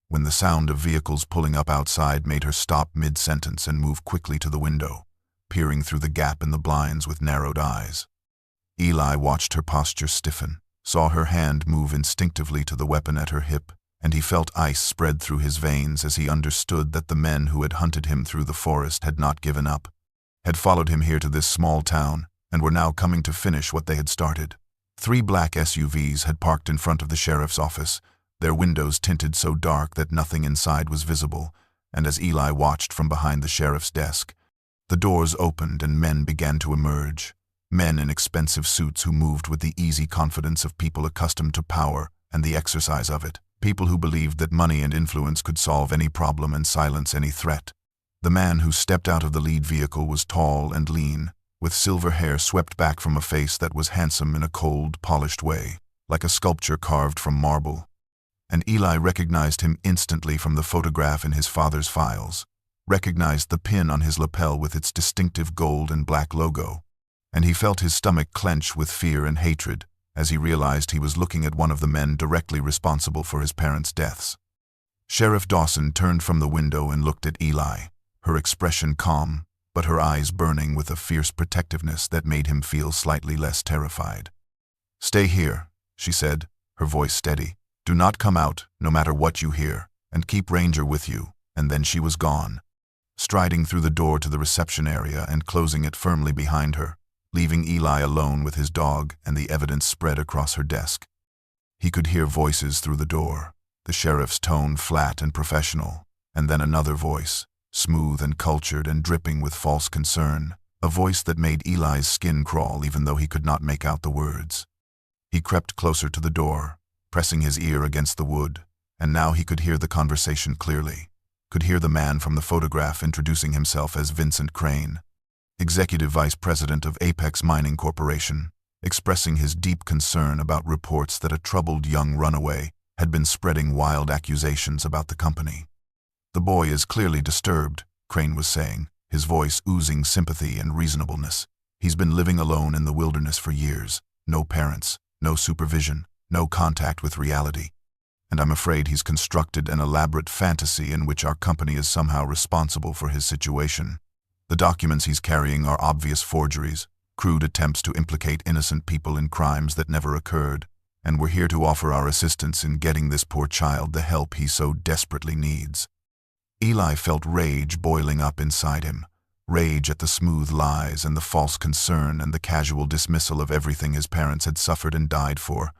When the sound of vehicles pulling up outside made her stop mid-sentence and move quickly to the window, peering through the gap in the blinds with narrowed eyes. Eli watched her posture stiffen, saw her hand move instinctively to the weapon at her hip, and he felt ice spread through his veins as he understood that the men who had hunted him through the forest had not given up, had followed him here to this small town, and were now coming to finish what they had started. 3 black SUVs had parked in front of the sheriff's office, their windows tinted so dark that nothing inside was visible, and as Eli watched from behind the sheriff's desk, the doors opened and men began to emerge, men in expensive suits who moved with the easy confidence of people accustomed to power and the exercise of it, people who believed that money and influence could solve any problem and silence any threat. The man who stepped out of the lead vehicle was tall and lean, with silver hair swept back from a face that was handsome in a cold, polished way, like a sculpture carved from marble. And Eli recognized him instantly from the photograph in his father's files, recognized the pin on his lapel with its distinctive gold and black logo, and he felt his stomach clench with fear and hatred as he realized he was looking at one of the men directly responsible for his parents' deaths. Sheriff Dawson turned from the window and looked at Eli, her expression calm, but her eyes burning with a fierce protectiveness that made him feel slightly less terrified. "Stay here," she said, her voice steady. "Do not come out, no matter what you hear, and keep Ranger with you," and then she was gone, striding through the door to the reception area and closing it firmly behind her, leaving Eli alone with his dog and the evidence spread across her desk. He could hear voices through the door, the sheriff's tone flat and professional, and then another voice, smooth and cultured and dripping with false concern, a voice that made Eli's skin crawl even though he could not make out the words. He crept closer to the door, pressing his ear against the wood, and now he could hear the conversation clearly, could hear the man from the photograph introducing himself as Vincent Crane, Executive Vice President of Apex Mining Corporation, expressing his deep concern about reports that a troubled young runaway had been spreading wild accusations about the company. "The boy is clearly disturbed," Crane was saying, his voice oozing sympathy and reasonableness. "He's been living alone in the wilderness for years, no parents, no supervision, no contact with reality. And I'm afraid he's constructed an elaborate fantasy in which our company is somehow responsible for his situation. The documents he's carrying are obvious forgeries, crude attempts to implicate innocent people in crimes that never occurred, and we're here to offer our assistance in getting this poor child the help he so desperately needs." Eli felt rage boiling up inside him, rage at the smooth lies and the false concern and the casual dismissal of everything his parents had suffered and died for,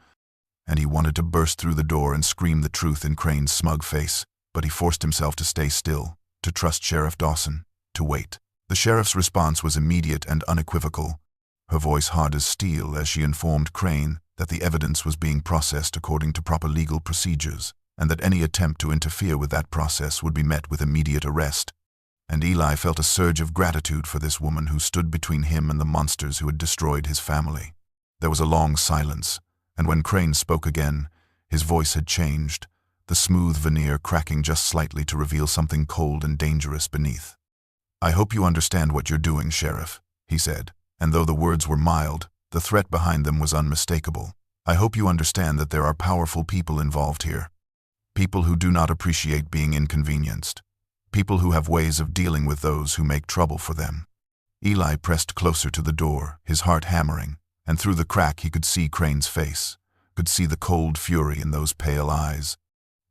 and he wanted to burst through the door and scream the truth in Crane's smug face, but he forced himself to stay still, to trust Sheriff Dawson, to wait. The sheriff's response was immediate and unequivocal, her voice hard as steel as she informed Crane that the evidence was being processed according to proper legal procedures, and that any attempt to interfere with that process would be met with immediate arrest. And Eli felt a surge of gratitude for this woman who stood between him and the monsters who had destroyed his family. There was a long silence, and when Crane spoke again, his voice had changed, the smooth veneer cracking just slightly to reveal something cold and dangerous beneath. "I hope you understand what you're doing, Sheriff," he said, and though the words were mild, the threat behind them was unmistakable. "I hope you understand that there are powerful people involved here. People who do not appreciate being inconvenienced. People who have ways of dealing with those who make trouble for them." Eli pressed closer to the door, his heart hammering, and through the crack he could see Crane's face, could see the cold fury in those pale eyes.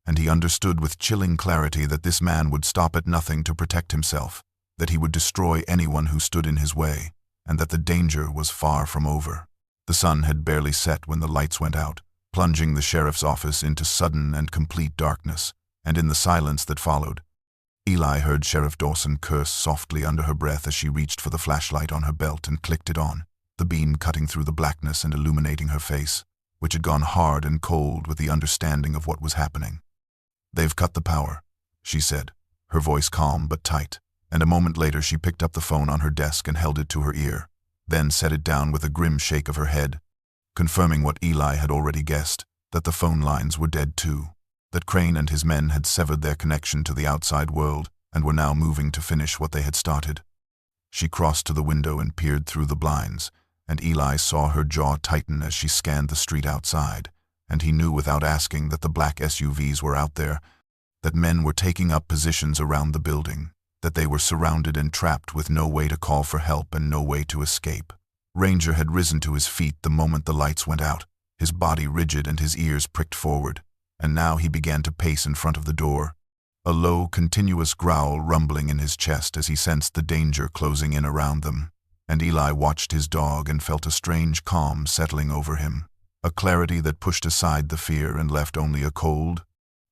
And he understood with chilling clarity that this man would stop at nothing to protect himself, that he would destroy anyone who stood in his way, and that the danger was far from over. The sun had barely set when the lights went out, plunging the sheriff's office into sudden and complete darkness, and in the silence that followed, Eli heard Sheriff Dawson curse softly under her breath as she reached for the flashlight on her belt and clicked it on, the beam cutting through the blackness and illuminating her face, which had gone hard and cold with the understanding of what was happening. "They've cut the power," she said, her voice calm but tight, and a moment later she picked up the phone on her desk and held it to her ear, then set it down with a grim shake of her head, confirming what Eli had already guessed, that the phone lines were dead too, that Crane and his men had severed their connection to the outside world and were now moving to finish what they had started. She crossed to the window and peered through the blinds, and Eli saw her jaw tighten as she scanned the street outside, and he knew without asking that the black SUVs were out there, that men were taking up positions around the building, that they were surrounded and trapped with no way to call for help and no way to escape. Ranger had risen to his feet the moment the lights went out, his body rigid and his ears pricked forward, and now he began to pace in front of the door, a low, continuous growl rumbling in his chest as he sensed the danger closing in around them. And Eli watched his dog and felt a strange calm settling over him, a clarity that pushed aside the fear and left only a cold,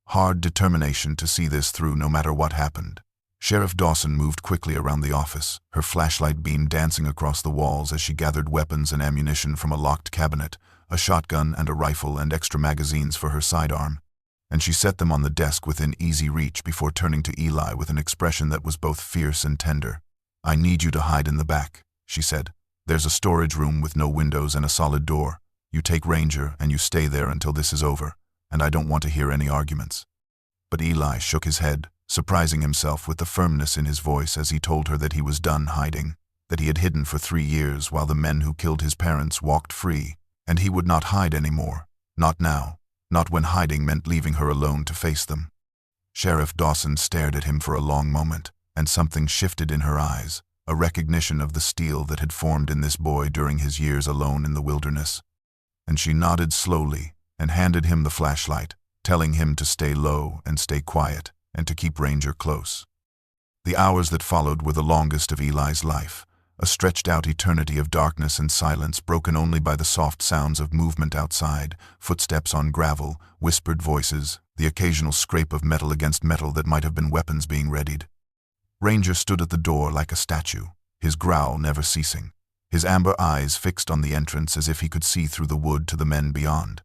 hard determination to see this through no matter what happened. Sheriff Dawson moved quickly around the office, her flashlight beam dancing across the walls as she gathered weapons and ammunition from a locked cabinet, a shotgun and a rifle and extra magazines for her sidearm, and she set them on the desk within easy reach before turning to Eli with an expression that was both fierce and tender. "I need you to hide in the back," she said. "There's a storage room with no windows and a solid door. You take Ranger and you stay there until this is over, and I don't want to hear any arguments." But Eli shook his head, surprising himself with the firmness in his voice as he told her that he was done hiding, that he had hidden for 3 years while the men who killed his parents walked free, and he would not hide anymore, not now, not when hiding meant leaving her alone to face them. Sheriff Dawson stared at him for a long moment, and something shifted in her eyes, a recognition of the steel that had formed in this boy during his years alone in the wilderness. And she nodded slowly and handed him the flashlight, telling him to stay low and stay quiet, and to keep Ranger close. The hours that followed were the longest of Eli's life, a stretched-out eternity of darkness and silence broken only by the soft sounds of movement outside, footsteps on gravel, whispered voices, the occasional scrape of metal against metal that might have been weapons being readied. Ranger stood at the door like a statue, his growl never ceasing, his amber eyes fixed on the entrance as if he could see through the wood to the men beyond.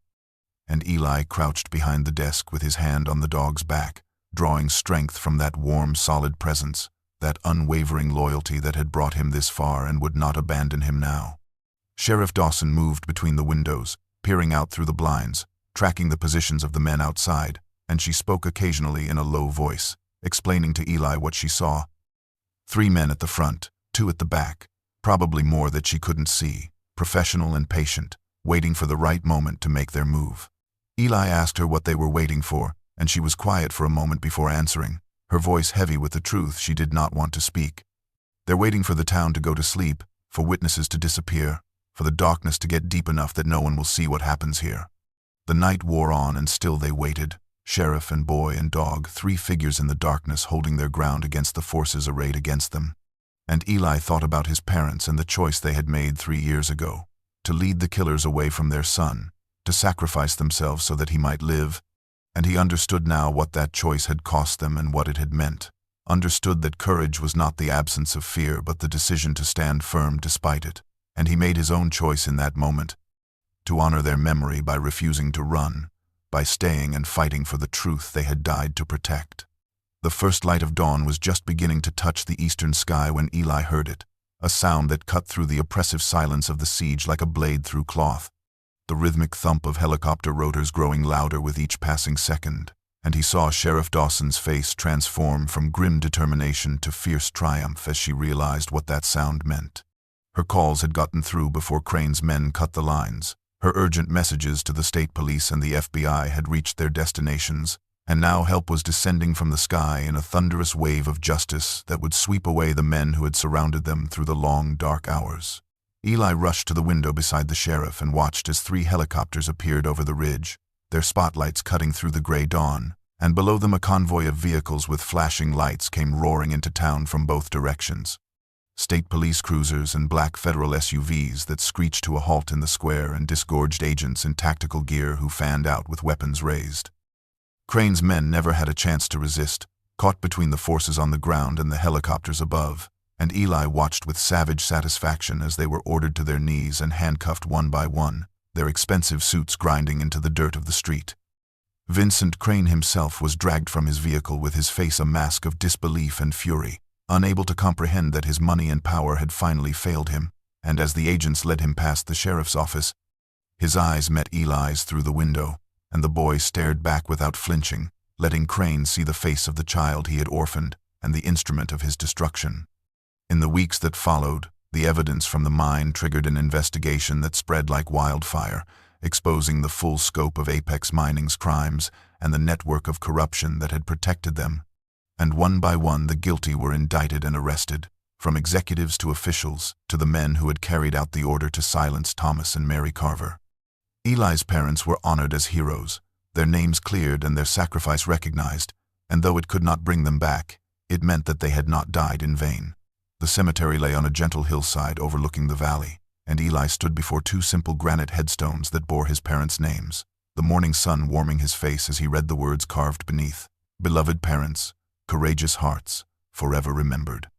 And Eli crouched behind the desk with his hand on the dog's back, drawing strength from that warm, solid presence, that unwavering loyalty that had brought him this far and would not abandon him now. Sheriff Dawson moved between the windows, peering out through the blinds, tracking the positions of the men outside, and she spoke occasionally in a low voice, explaining to Eli what she saw. 3 men at the front, 2 at the back, probably more that she couldn't see, professional and patient, waiting for the right moment to make their move. Eli asked her what they were waiting for, and she was quiet for a moment before answering, her voice heavy with the truth she did not want to speak. "They're waiting for the town to go to sleep, for witnesses to disappear, for the darkness to get deep enough that no one will see what happens here." The night wore on and still they waited, sheriff and boy and dog, 3 figures in the darkness holding their ground against the forces arrayed against them. And Eli thought about his parents and the choice they had made 3 years ago, to lead the killers away from their son, to sacrifice themselves so that he might live, and he understood now what that choice had cost them and what it had meant, understood that courage was not the absence of fear but the decision to stand firm despite it, and he made his own choice in that moment, to honor their memory by refusing to run, by staying and fighting for the truth they had died to protect. The first light of dawn was just beginning to touch the eastern sky when Eli heard it, a sound that cut through the oppressive silence of the siege like a blade through cloth. The rhythmic thump of helicopter rotors growing louder with each passing second, and he saw Sheriff Dawson's face transform from grim determination to fierce triumph as she realized what that sound meant. Her calls had gotten through before Crane's men cut the lines. Her urgent messages to the state police and the FBI had reached their destinations, and now help was descending from the sky in a thunderous wave of justice that would sweep away the men who had surrounded them through the long, dark hours. Eli rushed to the window beside the sheriff and watched as 3 helicopters appeared over the ridge, their spotlights cutting through the gray dawn, and below them a convoy of vehicles with flashing lights came roaring into town from both directions. State police cruisers and black federal SUVs that screeched to a halt in the square and disgorged agents in tactical gear who fanned out with weapons raised. Crane's men never had a chance to resist, caught between the forces on the ground and the helicopters above, and Eli watched with savage satisfaction as they were ordered to their knees and handcuffed one by one, their expensive suits grinding into the dirt of the street. Vincent Crane himself was dragged from his vehicle with his face a mask of disbelief and fury, unable to comprehend that his money and power had finally failed him, and as the agents led him past the sheriff's office, his eyes met Eli's through the window, and the boy stared back without flinching, letting Crane see the face of the child he had orphaned and the instrument of his destruction. In the weeks that followed, the evidence from the mine triggered an investigation that spread like wildfire, exposing the full scope of Apex Mining's crimes and the network of corruption that had protected them. And one by one the guilty were indicted and arrested, from executives to officials to the men who had carried out the order to silence Thomas and Mary Carver. Eli's parents were honored as heroes, their names cleared and their sacrifice recognized, and though it could not bring them back, it meant that they had not died in vain. The cemetery lay on a gentle hillside overlooking the valley, and Eli stood before 2 simple granite headstones that bore his parents' names, the morning sun warming his face as he read the words carved beneath: "Beloved parents, courageous hearts, forever remembered."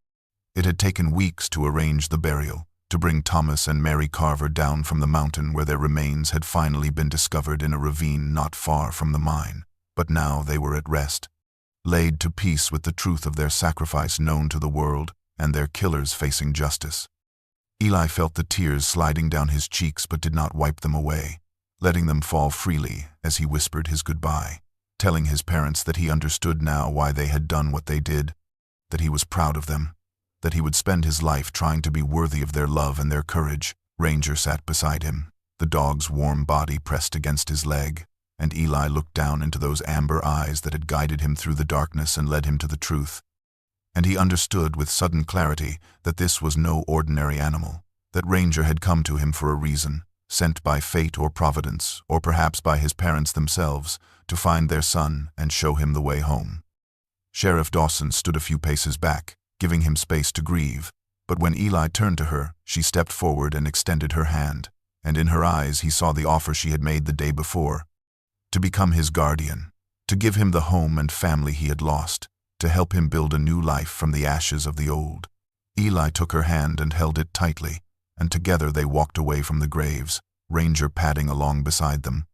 It had taken weeks to arrange the burial, to bring Thomas and Mary Carver down from the mountain where their remains had finally been discovered in a ravine not far from the mine. But now they were at rest, laid to peace with the truth of their sacrifice known to the world and their killers facing justice. Eli felt the tears sliding down his cheeks but did not wipe them away, letting them fall freely as he whispered his goodbye, telling his parents that he understood now why they had done what they did, that he was proud of them, that he would spend his life trying to be worthy of their love and their courage. Ranger sat beside him, the dog's warm body pressed against his leg, and Eli looked down into those amber eyes that had guided him through the darkness and led him to the truth. And he understood with sudden clarity that this was no ordinary animal, that Ranger had come to him for a reason, sent by fate or providence, or perhaps by his parents themselves, to find their son and show him the way home. Sheriff Dawson stood a few paces back, giving him space to grieve, but when Eli turned to her, she stepped forward and extended her hand, and in her eyes he saw the offer she had made the day before: to become his guardian, to give him the home and family he had lost, to help him build a new life from the ashes of the old. Eli took her hand and held it tightly, and together they walked away from the graves, Ranger padding along beside them.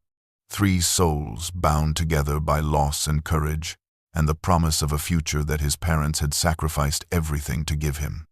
3 souls bound together by loss and courage, and the promise of a future that his parents had sacrificed everything to give him.